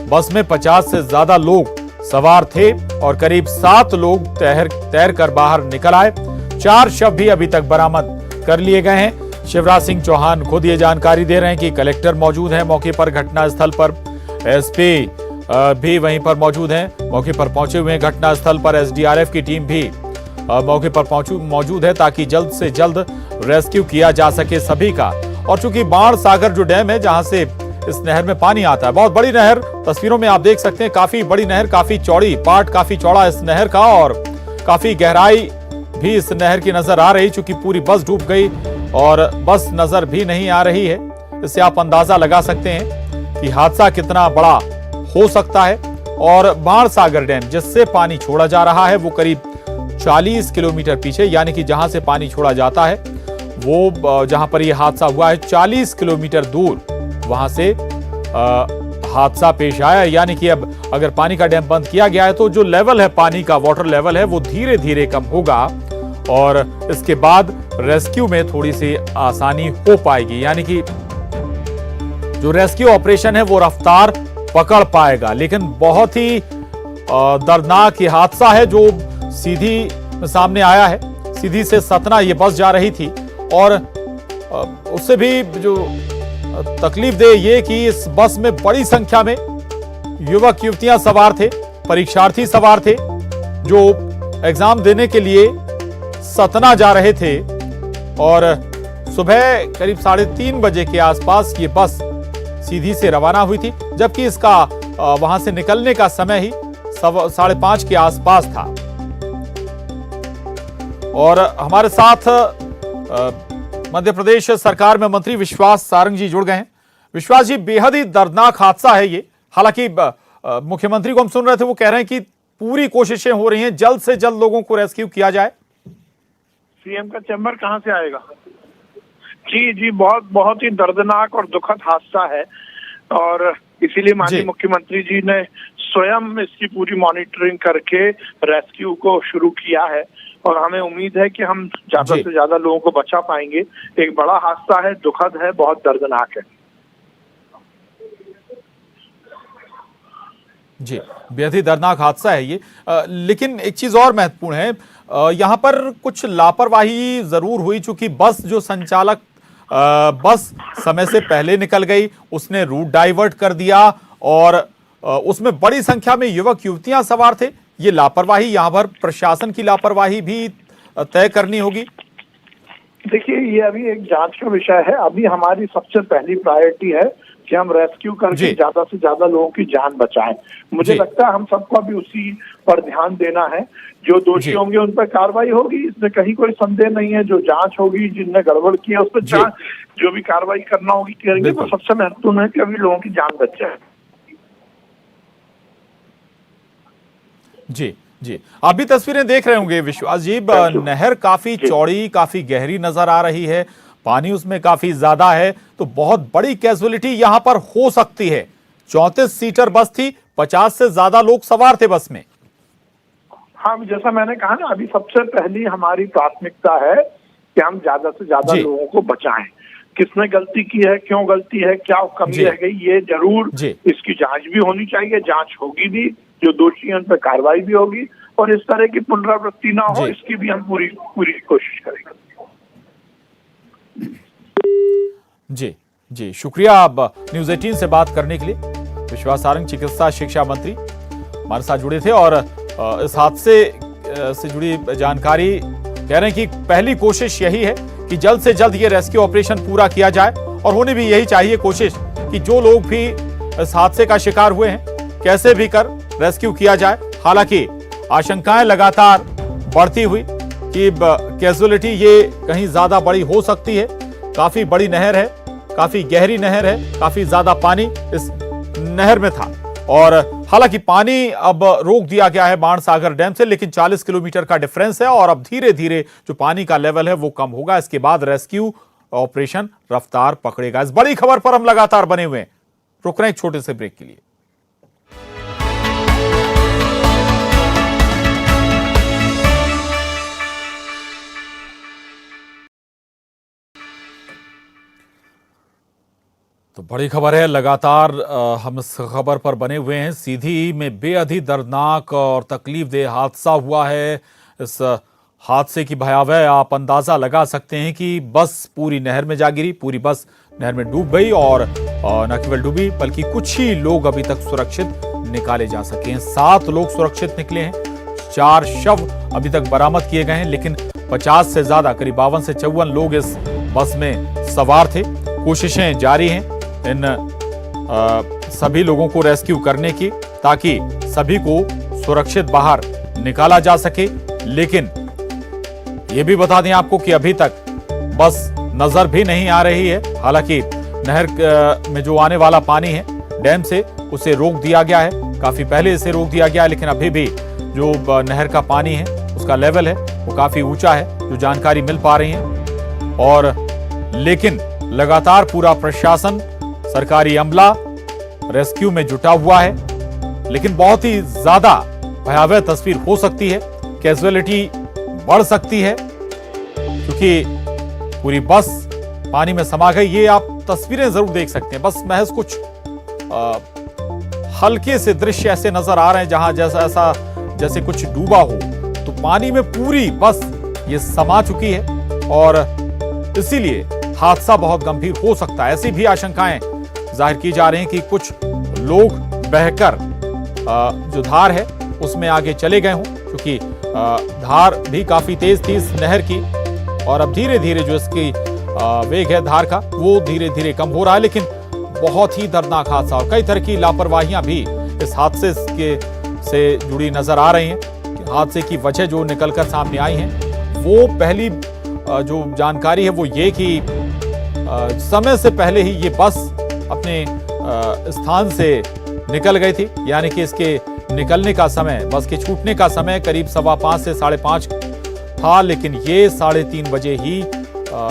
बस में 50 से ज्यादा लोग सवार थे और करीब 7 लोग तैर कर बाहर निकल आए। 4 शव भी अभी तक बरामद कर लिए गए हैं। शिवराज सिंह चौहान खुद ये जानकारी दे रहे हैं कि कलेक्टर मौजूद है मौके पर, घटना स्थल पर एसपी भी वहीं पर मौजूद हैं, मौके पर पहुंचे हुए हैं। घटना स्थल पर एसडीआरएफ की टीम भी मौके पर मौजूद है ताकि जल्द से जल्द रेस्क्यू किया जा सके सभी का। और चूंकि बाणसागर जो डैम है जहां से इस नहर में पानी आता है, बहुत बड़ी नहर, तस्वीरों में आप देख सकते हैं, काफी बड़ी नहर, काफी चौड़ी, पार्ट काफी चौड़ा इस नहर का और काफी गहराई भी इस नहर की नजर आ रही। चूंकि पूरी बस डूब गई और बस नजर भी नहीं आ रही है, इससे आप अंदाजा लगा सकते हैं कि हादसा कितना बड़ा हो सकता है। और बाणसागर डैम जिससे पानी छोड़ा जा रहा है वो करीब 40 किलोमीटर पीछे, यानी कि जहां से पानी छोड़ा जाता है वो जहां पर यह हादसा हुआ है 40 किलोमीटर दूर वहां से हादसा पेश आया। यानी कि अब अगर पानी का डैम बंद किया गया है तो जो लेवल है पानी का, वाटर लेवल है, वो धीरे धीरे कम होगा और इसके बाद रेस्क्यू में थोड़ी सी आसानी हो पाएगी। यानी कि जो रेस्क्यू ऑपरेशन है वो रफ्तार पकड़ पाएगा। लेकिन बहुत ही दर्दनाक ये हादसा है जो सीधी सामने आया है। सीधी से सतना ये बस जा रही थी और उससे भी जो तकलीफ दे ये कि इस बस में बड़ी संख्या में युवक युवतियां सवार थे, परीक्षार्थी सवार थे जो एग्जाम देने के लिए सतना जा रहे थे। और सुबह करीब 3:30 बजे के आसपास ये बस सीधी से रवाना हुई थी, जबकि इसका वहां से निकलने का समय ही 5:30 के आसपास था। और हमारे साथ मध्य प्रदेश सरकार में मंत्री विश्वास सारंग जी जुड़ गए हैं। विश्वास जी, बेहद ही दर्दनाक हादसा है ये। हालांकि मुख्यमंत्री को हम सुन रहे थे, वो कह रहे हैं कि पूरी कोशिशें हो रही हैं जल्द से जल्द लोगों को रेस्क्यू किया जाए। सीएम का चैम्बर कहां से आएगा? जी, बहुत ही दर्दनाक और दुखद हादसा है और इसीलिए माननीय मुख्यमंत्री जी ने स्वयं इसकी पूरी मॉनिटरिंग करके रेस्क्यू को शुरू किया है और हमें उम्मीद है कि हम ज्यादा से ज्यादा लोगों को बचा पाएंगे। एक बड़ा हादसा है, दुखद है, बहुत दर्दनाक है। जी, बेहद ही दर्दनाक हादसा है ये। लेकिन एक चीज और महत्वपूर्ण है, यहाँ पर कुछ लापरवाही जरूर हुई। चूंकि बस जो संचालक बस समय से पहले निकल गई, उसने रूट डाइवर्ट कर दिया और उसमें बड़ी संख्या में युवक युवतियां सवार थे। ये लापरवाही, यहाँ पर प्रशासन की लापरवाही भी तय करनी होगी। देखिए, ये अभी एक जांच का विषय है। अभी हमारी सबसे पहली प्रायोरिटी है कि हम रेस्क्यू करके ज्यादा से ज्यादा लोगों की जान बचाएं। मुझे लगता है हम सबको अभी उसी पर ध्यान देना है। जो दोषी होंगे उन पर कार्रवाई होगी, इसमें कहीं कोई संदेह नहीं है। जो जांच होगी, जिनने गड़बड़ किया उस पर जांच, जो भी कार्रवाई करना होगी करेंगे। तो सबसे महत्वपूर्ण है कि अभी लोगों की जान बच जाए। जी, आप भी तस्वीरें देख रहे होंगे विश्वास जी। नहर काफी चौड़ी, काफी गहरी नजर आ रही है, पानी उसमें काफी ज्यादा है, तो बहुत बड़ी कैजुअलिटी यहां पर हो सकती है। 34 सीटर बस थी, 50 से ज्यादा लोग सवार थे बस में। हाँ, जैसा मैंने कहा ना, अभी सबसे पहली हमारी प्राथमिकता है कि हम ज्यादा से ज्यादा लोगों को बचाएं। किसने गलती की है, क्यों गलती है, क्या कमी रह गई, ये जरूर इसकी जांच भी होनी चाहिए। जांच होगी भी, जो दोषी हैं उन पर कार्रवाई भी होगी और इस तरह की पुनरावृत्ति ना हो, इसकी भी हम पूरी कोशिश करेंगे। जी, शुक्रिया आप न्यूज 18 से बात करने के लिए। विश्वास सारंग चिकित्सा शिक्षा मंत्री हमारे साथ जुड़े थे और इस हादसे से जुड़ी जानकारी कह रहे हैं कि पहली कोशिश यही है कि जल्द से जल्द ये रेस्क्यू ऑपरेशन पूरा किया जाए और होनी भी यही चाहिए कोशिश कि जो लोग भी इस हादसे का शिकार हुए हैं कैसे भी कर रेस्क्यू किया जाए। हालांकि आशंकाएं लगातार बढ़ती हुई कि कैजुअलिटी ये कहीं ज्यादा बड़ी हो सकती है। काफी बड़ी नहर है, काफी गहरी नहर है, काफी ज्यादा पानी इस नहर में था और हालांकि पानी अब रोक दिया गया है बाणसागर डैम से, लेकिन 40 किलोमीटर का डिफरेंस है और अब धीरे धीरे जो पानी का लेवल है वो कम होगा। इसके बाद रेस्क्यू ऑपरेशन रफ्तार पकड़ेगा। इस बड़ी खबर पर हम लगातार बने हुए हैं। रुक रहे हैं एक छोटे से ब्रेक के लिए। तो बड़ी खबर है, लगातार हम इस खबर पर बने हुए हैं। सीधी में बेहद ही दर्दनाक और तकलीफदेह हादसा हुआ है। इस हादसे की भयावह आप अंदाजा लगा सकते हैं कि बस पूरी नहर में जा गिरी, पूरी बस नहर में डूब गई और न केवल डूबी बल्कि कुछ ही लोग अभी तक सुरक्षित निकाले जा सके हैं। 7 लोग सुरक्षित निकले हैं, 4 शव अभी तक बरामद किए गए हैं, लेकिन 50 से ज्यादा करीब 52 से 54 लोग इस बस में सवार थे। कोशिशें जारी हैं इन सभी लोगों को रेस्क्यू करने की, ताकि सभी को सुरक्षित बाहर निकाला जा सके। लेकिन यह भी बता दें आपको कि अभी तक बस नजर भी नहीं आ रही है। हालांकि नहर में जो आने वाला पानी है डैम से, उसे रोक दिया गया है, काफी पहले इसे रोक दिया गया है, लेकिन अभी भी जो नहर का पानी है उसका लेवल है वो काफी ऊंचा है, जो जानकारी मिल पा रही है। और लेकिन लगातार पूरा प्रशासन, सरकारी अमला रेस्क्यू में जुटा हुआ है। लेकिन बहुत ही ज्यादा भयावह तस्वीर हो सकती है, कैजुअलिटी बढ़ सकती है, क्योंकि पूरी बस पानी में समा गई। ये आप तस्वीरें जरूर देख सकते हैं। बस महज कुछ हल्के से दृश्य ऐसे नजर आ रहे हैं जहां जैसे कुछ डूबा हो, तो पानी में पूरी बस ये समा चुकी है और इसीलिए हादसा बहुत गंभीर हो सकता है। ऐसी भी आशंकाएं जाहिर की जा रही हैं कि कुछ लोग बहकर जो धार है उसमें आगे चले गए हों, क्योंकि धार भी काफी तेज थी इस नहर की और अब धीरे धीरे जो इसकी वेग है धार का वो धीरे धीरे कम हो रहा है। लेकिन बहुत ही दर्दनाक हादसा और कई तरह की लापरवाहियां भी इस हादसे से जुड़ी नजर आ रही हैं। हादसे की वजह जो निकलकर सामने आई है, वो पहली जो जानकारी है वो ये कि समय से पहले ही ये बस अपने स्थान से निकल गई थी, यानी कि इसके निकलने का समय, बस के छूटने का समय करीब 5:15 से 5:30 था, लेकिन ये 3:30 बजे ही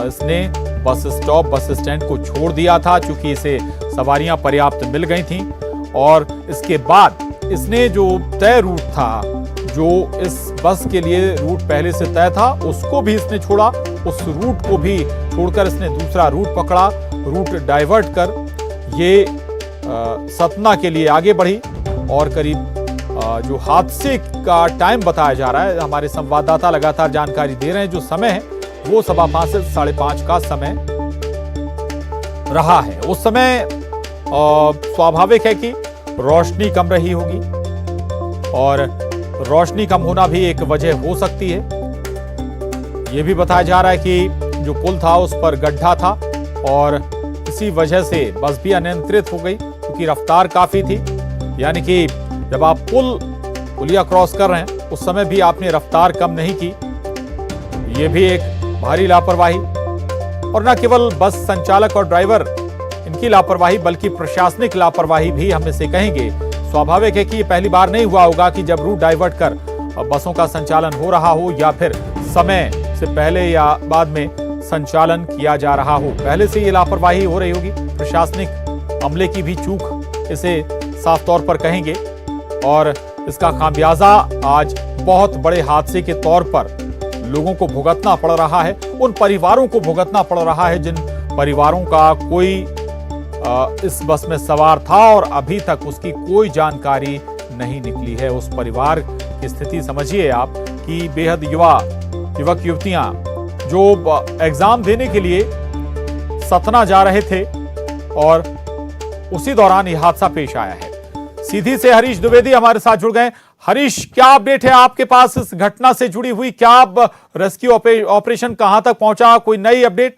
इसने बस स्टॉप, बस स्टैंड को छोड़ दिया था, चूंकि इसे सवारियां पर्याप्त मिल गई थीं। और इसके बाद इसने जो तय रूट था, जो इस बस के लिए रूट पहले से तय था, उसको भी इसने छोड़ा। उस रूट को भी छोड़कर इसने दूसरा रूट पकड़ा, रूट डाइवर्ट कर ये सतना के लिए आगे बढ़ी। और करीब जो हादसे का टाइम बताया जा रहा है, हमारे संवाददाता लगातार जानकारी दे रहे हैं, जो समय है वो 5:15 से 5:30 का समय रहा है। उस समय स्वाभाविक है कि रोशनी कम रही होगी और रोशनी कम होना भी एक वजह हो सकती है। यह भी बताया जा रहा है कि जो पुल था उस पर गड्ढा था और इसी वजह से बस भी अनियंत्रित हो गई, क्योंकि रफ्तार काफी थी। यानी कि जब आप पुलिया क्रॉस कर रहे हैं उस समय भी आपने रफ्तार कम नहीं की। यह भी एक भारी लापरवाही, और न केवल बस संचालक और ड्राइवर इनकी लापरवाही बल्कि प्रशासनिक लापरवाही भी हम इसे कहेंगे। स्वाभाविक है कि ये पहली बार नहीं हुआ होगा कि जब रूट डाइवर्ट कर बसों का संचालन हो रहा हो या फिर समय से पहले या बाद में संचालन किया जा रहा हो। पहले से ये लापरवाही हो रही होगी, प्रशासनिक अमले की भी चूक इसे साफ तौर पर कहेंगे। और इसका खामियाजा आज बहुत बड़े हादसे के तौर पर लोगों को भुगतना पड़ रहा है, उन परिवारों को भुगतना पड़ रहा है जिन परिवारों का कोई इस बस में सवार था और अभी तक उसकी कोई जानकारी नहीं निकली है। उस परिवार की स्थिति समझिए आप कि बेहद युवक युवतियां जो एग्जाम देने के लिए सतना जा रहे थे और उसी दौरान यह हादसा पेश आया है। सीधी से हरीश द्विवेदी हमारे साथ जुड़ गए। हरीश, क्या अपडेट है आपके पास इस घटना से जुड़ी हुई? क्या अब रेस्क्यू ऑपरेशन कहां तक पहुंचा? कोई नई अपडेट?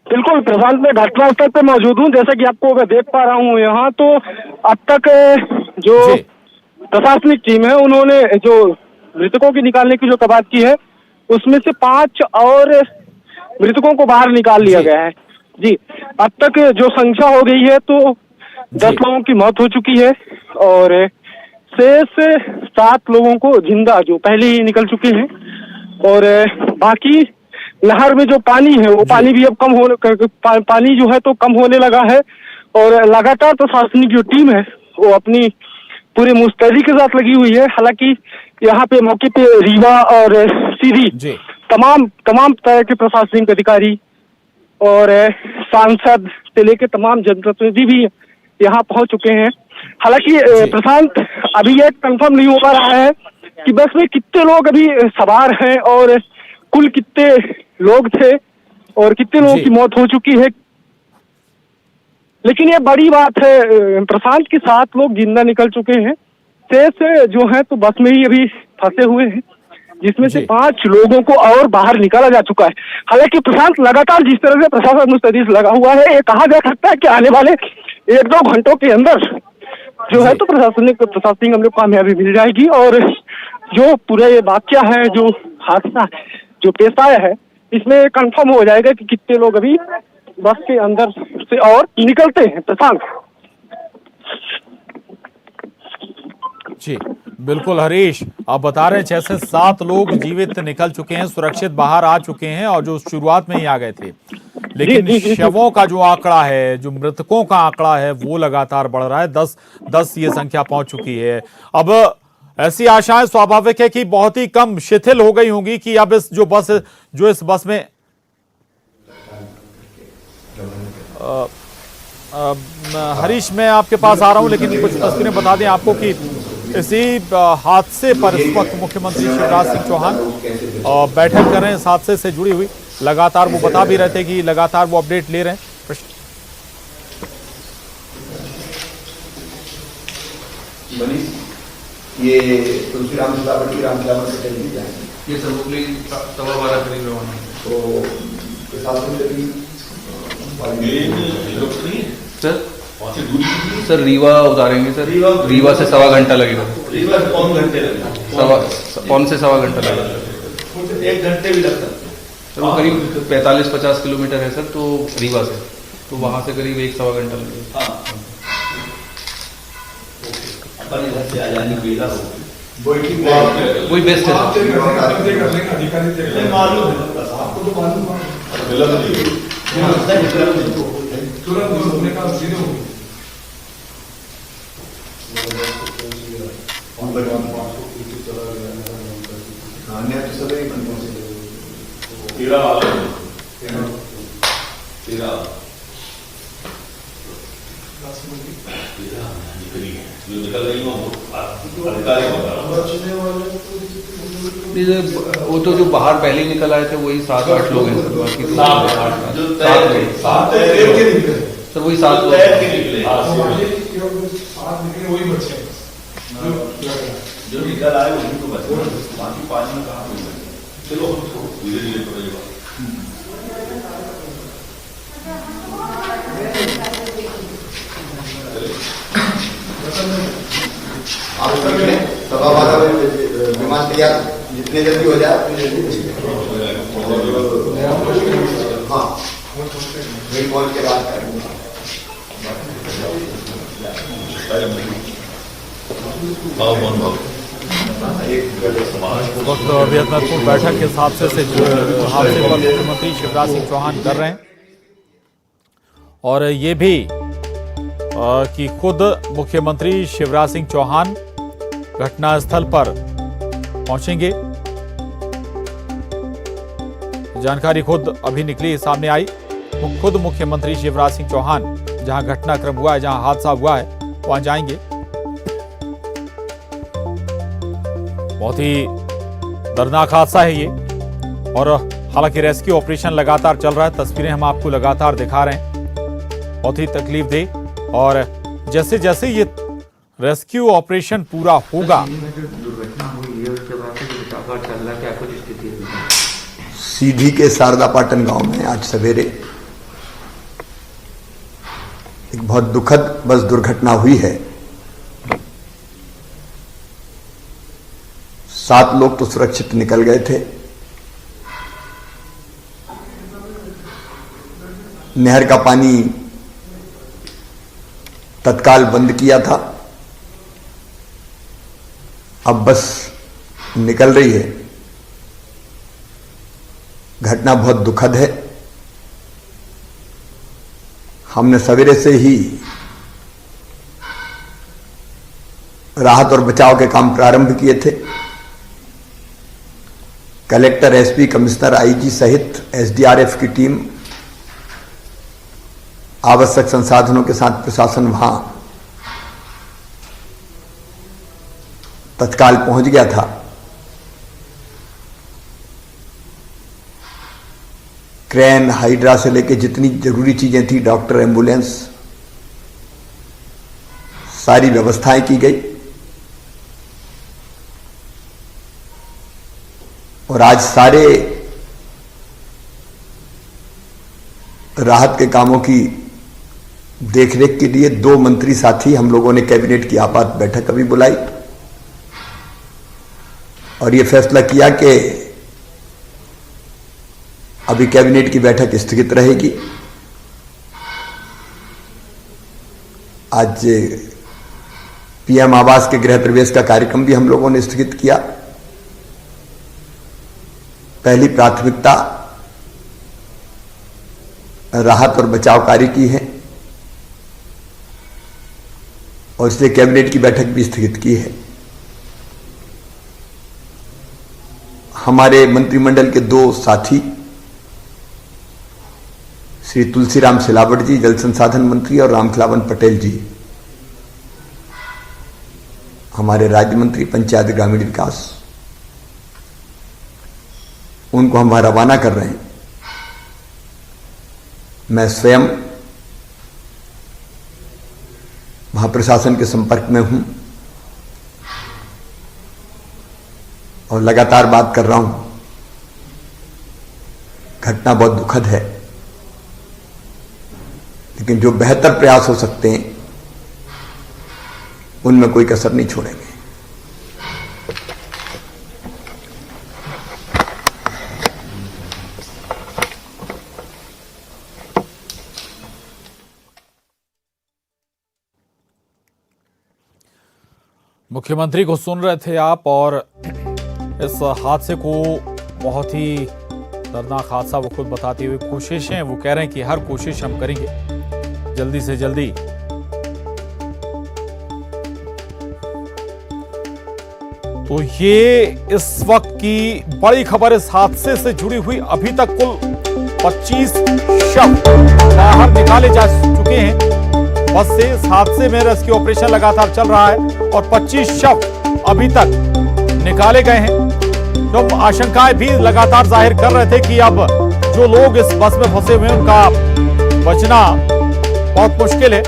बिल्कुल प्रशांत, मैं घटनास्थल पे मौजूद हूं। जैसा कि आपको मैं देख पा रहा हूं यहाँ, तो अब तक जो प्रशासनिक टीम है उन्होंने जो मृतकों की निकालने की जो कवायद की है, उसमें से 5 और मृतकों को बाहर निकाल लिया गया है। जी, अब तक जो संख्या हो गई है तो 10 लोगों की मौत हो चुकी है और शेष 7 लोगों को जिंदा जो पहले ही निकल चुके हैं और बाकी नहर में जो पानी है वो पानी भी अब कम होने पानी जो है तो कम होने लगा है और लगातार प्रशासनिक जो टीम है वो अपनी पूरी मुस्तैदी के साथ लगी हुई है। हालांकि यहाँ पे मौके पे रीवा और सीधी तमाम तरह के प्रशासनिक अधिकारी और सांसद से लेकर तमाम जनप्रतिनिधि भी यहाँ पहुंच चुके हैं। हालांकि प्रशांत अभी यह कंफर्म नहीं हो पा रहा है कि बस में कितने लोग अभी सवार हैं और कुल कितने लोग थे और कितने लोगों की मौत हो चुकी है, लेकिन ये बड़ी बात है प्रशांत के 7 लोग जिंदा निकल चुके हैं। शेष जो है तो बस में ही अभी फंसे हुए हैं, जिसमें से 5 लोगों को और बाहर निकाला जा चुका है। हालांकि प्रशांत लगातार जिस तरह से प्रशासन मुस्तैदी से लगा हुआ है, ये कहा जा सकता है कि आने वाले 1-2 घंटों के अंदर जो है तो प्रशासनिक हमलों को कामयाबी मिल जाएगी और जो पूरा ये वाकया है, जो हादसा जो पेश आया है, इसमें कंफर्म हो जाएगा कि कितने लोग अभी बस के अंदर से और निकलते हैं। प्रशांत जी बिल्कुल हरीश, आप बता रहे हैं 6 से 7 लोग जीवित निकल चुके हैं, सुरक्षित बाहर आ चुके हैं और जो शुरुआत में ही आ गए थे, लेकिन शवों का जो आंकड़ा है, जो मृतकों का आंकड़ा है वो लगातार बढ़ रहा है। 10 ये संख्या पहुंच चुकी है। अब ऐसी आशाएं स्वाभाविक है कि बहुत ही कम शिथिल हो गई होंगी कि अब इस बस में हरीश मैं आपके पास आ रहा हूं, लेकिन कुछ तस्वीरें बता दें आपको कि इसी हादसे पर इस वक्त मुख्यमंत्री शिवराज सिंह चौहान बैठक कर रहे हैं। इस हादसे से जुड़ी हुई लगातार वो बता भी रहे थे कि लगातार वो अपडेट ले रहे हैं। ये तुलसीराम सिलावट की रामसिलावट से चली जाएंगे, ये सर्वोपरि 12:15 करीब रवाना है। तो प्रशासन से भी सर रीवा उतारेंगे सर, रीवा से 1.25 घंटा लगेगा। रीवा से पौन घंटे लगेगा, पौन से 1.25 घंटा लगेगा, 1 घंटे भी लगता है। सर वो करीब 45-50 किलोमीटर है सर, तो रीवा से, तो वहाँ से करीब 1-1.25 घंटा लगेगा। अपन इधर से आ जाने की वही बेस्ट है सर। मालूम है आपको, तो मालूम वो तो जो बाहर पहले ही निकल आए थे वही 7-8 लोग हैं सर, बाकी तो 7 सर वही 7 लोग जो निकल आए वही तो बचे, बाकी पानी में कहाँ कोई बचे। चलो धीरे धीरे पड़ेगा। सवा 12 बजे विमान तैयार, जितने जल्दी हो जाए उतनी जल्दी। हाँ पहुंच के बाद वक्त बेहद महत्वपूर्ण बैठक के हादसे पर मुख्यमंत्री शिवराज सिंह चौहान कर रहे हैं और ये भी कि खुद मुख्यमंत्री शिवराज सिंह चौहान घटनास्थल पर पहुंचेंगे। जानकारी खुद अभी निकली सामने आई, खुद मुख्यमंत्री शिवराज सिंह चौहान जहां घटनाक्रम हुआ है, जहां हादसा हुआ है, वहां जाएंगे। बहुत ही दर्दनाक हादसा है ये और हालांकि रेस्क्यू ऑपरेशन लगातार चल रहा है। तस्वीरें हम आपको लगातार दिखा रहे हैं, बहुत ही तकलीफदेह। और जैसे जैसे ये रेस्क्यू ऑपरेशन पूरा होगा, सीधी के शारदा पाटन गांव में आज सवेरे एक बहुत दुखद बस दुर्घटना हुई है। 7 लोग तो सुरक्षित निकल गए थे। नहर का पानी तत्काल बंद किया था। अब बस निकल रही है। घटना बहुत दुखद है। हमने सवेरे से ही राहत और बचाव के काम प्रारंभ किए थे। कलेक्टर, एसपी, कमिश्नर, आईजी सहित एसडीआरएफ की टीम आवश्यक संसाधनों के साथ प्रशासन वहां तत्काल पहुंच गया था। क्रेन, हाइड्रा से लेकर जितनी जरूरी चीजें थी, डॉक्टर, एम्बुलेंस, सारी व्यवस्थाएं की गई और आज सारे राहत के कामों की देखरेख के लिए 2 मंत्री साथी हम लोगों ने कैबिनेट की आपात बैठक अभी बुलाई और यह फैसला किया कि अभी कैबिनेट की बैठक स्थगित रहेगी। आज पीएम आवास के गृह प्रवेश का कार्यक्रम भी हम लोगों ने स्थगित किया। पहली प्राथमिकता राहत और बचाव कार्य की है और इसलिए कैबिनेट की बैठक भी स्थगित की है। हमारे मंत्रिमंडल के 2 साथी श्री तुलसीराम सिलावट जी, जल संसाधन मंत्री, और रामखिलावन पटेल जी, हमारे राज्य मंत्री पंचायत ग्रामीण विकास, उनको हम वहां रवाना कर रहे हैं। मैं स्वयं वहां प्रशासन के संपर्क में हूं और लगातार बात कर रहा हूं। घटना बहुत दुखद है, लेकिन जो बेहतर प्रयास हो सकते हैं उनमें कोई कसर नहीं छोड़ेंगे। मुख्यमंत्री को सुन रहे थे आप और इस हादसे को बहुत ही दर्दनाक हादसा वो खुद बताते हुए कोशिशें वो कह रहे हैं कि हर कोशिश हम करेंगे जल्दी से जल्दी। तो ये इस वक्त की बड़ी खबर। इस हादसे से जुड़ी हुई अभी तक कुल 25 शव बाहर निकाले जा चुके हैं बस से। इस हादसे में रेस्क्यू ऑपरेशन लगातार चल रहा है और 25 शव अभी तक निकाले गए हैं। तो आशंकाएं भी लगातार जाहिर कर रहे थे कि अब जो लोग इस बस में फंसे हुए हैं उनका बचना बहुत मुश्किल है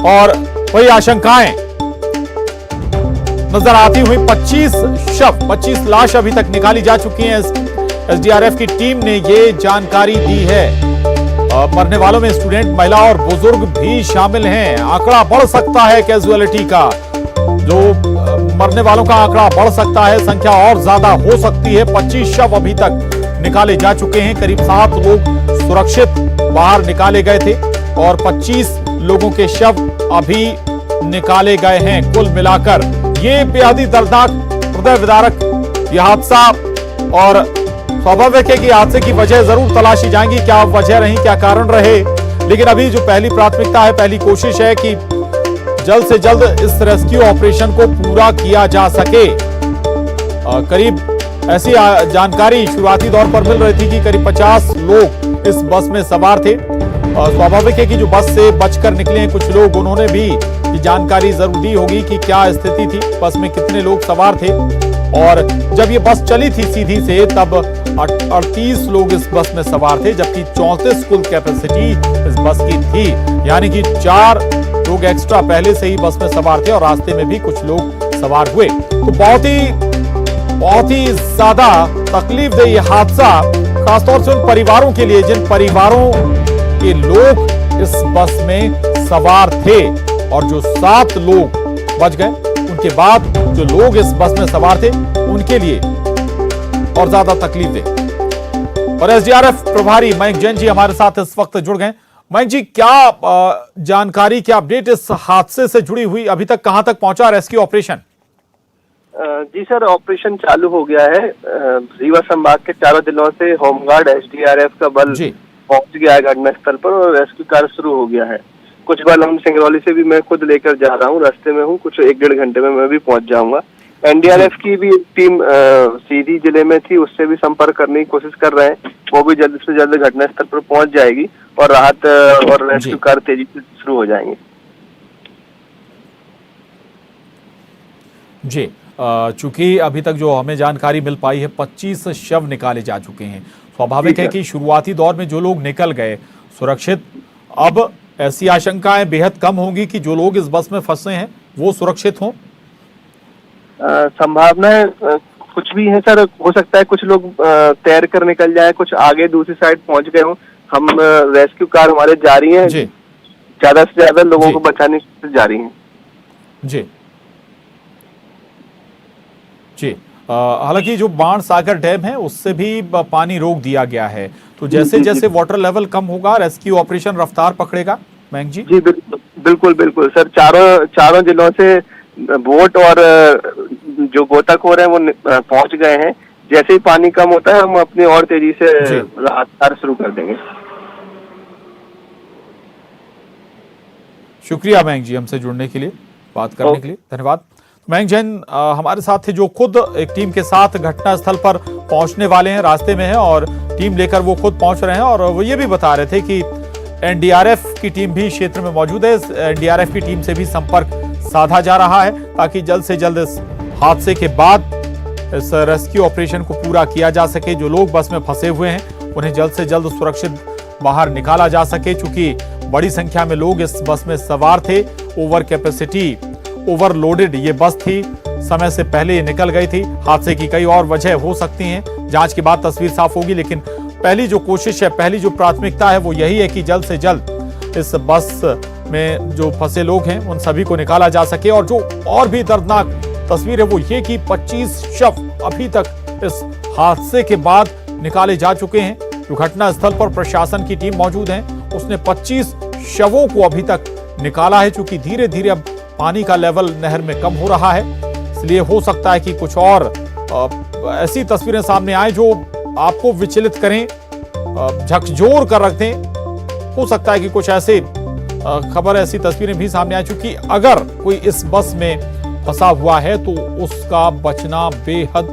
और वही आशंकाएं नजर आती हुई 25 लाश अभी तक निकाली जा चुकी हैं। एसडीआरएफ की टीम ने ये जानकारी दी है। मरने वालों में स्टूडेंट, महिला और बुजुर्ग भी शामिल हैं। आंकड़ा बढ़ सकता है कैजुअलिटी का, जो मरने वालों का आंकड़ा बढ़ सकता है, संख्या और ज्यादा हो सकती है। 25 शव अभी तक निकाले जा चुके हैं। करीब 7 लोग सुरक्षित बाहर निकाले गए थे और 25 लोगों के शव अभी निकाले गए हैं। कुल मिलाकर ये बेहद दर्दनाक, हृदय विदारक यह हादसा और स्वाभाविक है कि हादसे की वजह जरूर तलाशी जाएंगी। क्या वजह रही, क्या कारण रहे, लेकिन अभी जो पहली प्राथमिकता है, पहली कोशिश है कि जल्द से जल्द इस रेस्क्यू ऑपरेशन को पूरा किया जा सके। करीब ऐसी जानकारी शुरुआती दौर पर मिल रही थी कि करीब 50 लोग इस बस में सवार थे। स्वाभाविक है कि जो बस से बचकर निकले हैं कुछ लोग, उन्होंने भी ये जानकारी जरूर दी होगी कि क्या स्थिति थी, बस में कितने लोग सवार थे। और जब ये बस चली थी सीधी से तब 38 लोग इस बस में सवार थे, जबकि 34 कुल कैपेसिटी इस बस की थी। यानी कि 4 लोग एक्स्ट्रा पहले से ही बस में सवार थे और रास्ते में भी कुछ लोग सवार हुए। तो बहुत ही ज्यादा तकलीफदेह ये हादसा, खासतौर से उन परिवारों के लिए जिन परिवारों के लोग इस बस में सवार थे और जो 7 लोग बच गए, उनके बाद जो लोग इस बस में सवार थे उनके लिए और ज्यादा तकलीफ दे। और एसडीआरएफ प्रभारी मयंक जैन जी हमारे साथ इस वक्त जुड़ गए। मयंक जी, क्या जानकारी, क्या अपडेट इस हादसे से जुड़ी हुई, अभी तक कहां तक पहुंचा रेस्क्यू ऑपरेशन? जी सर, ऑपरेशन चालू हो गया है। रीवा संभाग के चारों जिलों से होमगार्ड एसडीआरएफ का बल पहुंच गया है घटनास्थल पर और रेस्क्यू कार्य शुरू हो गया है। कुछ बल हम सिंगरौली से भी मैं खुद लेकर जा रहा हूँ, रास्ते में हूँ, कुछ 1-1.5 घंटे में मैं भी पहुंच जाऊंगा। एनडीआरएफ की भी टीम सीधी जिले में थी, उससे भी संपर्क करने की कोशिश कर रहे हैं। वो भी जल्द से जल्द घटनास्थल पर पहुंच जाएगी और राहत और रेस्क्यू कार्य तेजी से शुरू हो जाएंगे। जी, चूंकि अभी तक जो हमें जानकारी मिल पाई है 25 शव निकाले जा चुके हैं। स्वाभाविक है कि शुरुआती दौर में जो लोग निकल गए सुरक्षित, अब ऐसी आशंकाएं बेहद कम होंगी कि जो लोग इस बस में फंसे हैं वो सुरक्षित हों। संभावनाएं कुछ भी है सर, हो सकता है कुछ लोग तैर कर निकल जाए, कुछ आगे दूसरी साइड पहुंच गए हों। हम रेस्क्यू कार्य हमारे जारी है, ज्यादा से ज्यादा लोगों को बचाने की कोशिश जारी है। जी जी, हालांकि जो बाणसागर डैम है उससे भी पानी रोक दिया गया है, तो जैसे जैसे वाटर लेवल कम होगा रेस्क्यू ऑपरेशन रफ्तार पकड़ेगा। मयंक जी जी बिल्कुल बिल्कुल सर, चारों जिलों से बोट और जो गोताखोर हैं वो पहुंच गए हैं। जैसे ही पानी कम होता है हम अपनी और तेजी से राहत कार्य शुरू कर देंगे। शुक्रिया मयंक जी, हमसे जुड़ने के लिए, बात करने के लिए धन्यवाद। मयंक जैन हमारे साथ थे, जो खुद एक टीम के साथ घटनास्थल पर पहुंचने वाले हैं, रास्ते में हैं और टीम लेकर वो खुद पहुंच रहे हैं। और वो ये भी बता रहे थे कि एनडीआरएफ की टीम भी क्षेत्र में मौजूद है। एनडीआरएफ की टीम से भी संपर्क साधा जा रहा है ताकि जल्द से जल्द इस हादसे के बाद इस रेस्क्यू ऑपरेशन को पूरा किया जा सके। जो लोग बस में फंसे हुए हैं उन्हें जल्द से जल्द सुरक्षित बाहर निकाला जा सके। चूंकि बड़ी संख्या में लोग इस बस में सवार थे, ओवर कैपेसिटी, ओवरलोडेड ये बस थी, समय से पहले ये निकल गई थी। हादसे की कई और वजह हो सकती हैं, जांच के बाद तस्वीर साफ होगी, लेकिन पहली जो कोशिश है, पहली जो प्राथमिकता है वो यही है कि जल्द से जल्द इस बस में जो फंसे लोग हैं उन सभी को निकाला जा सके। और जो और भी दर्दनाक तस्वीर है वो ये कि 25 शव अभी तक इस हादसे के बाद निकाले जा चुके हैं। जो घटनास्थल पर प्रशासन की टीम मौजूद है उसने 25 शवों को अभी तक निकाला है। चूंकि धीरे धीरे अब पानी का लेवल नहर में कम हो रहा है, इसलिए हो सकता है कि कुछ और ऐसी तस्वीरें सामने आए जो आपको विचलित करें, झकझोर कर रख दें। हो सकता है कि कुछ ऐसे खबर, ऐसी तस्वीरें भी सामने आए। चूंकि अगर कोई इस बस में फंसा हुआ है तो उसका बचना बेहद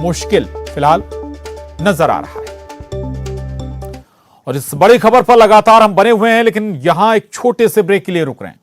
मुश्किल फिलहाल नजर आ रहा है। और इस बड़ी खबर पर लगातार हम बने हुए हैं, लेकिन यहां एक छोटे से ब्रेक के लिए रुक रहे हैं।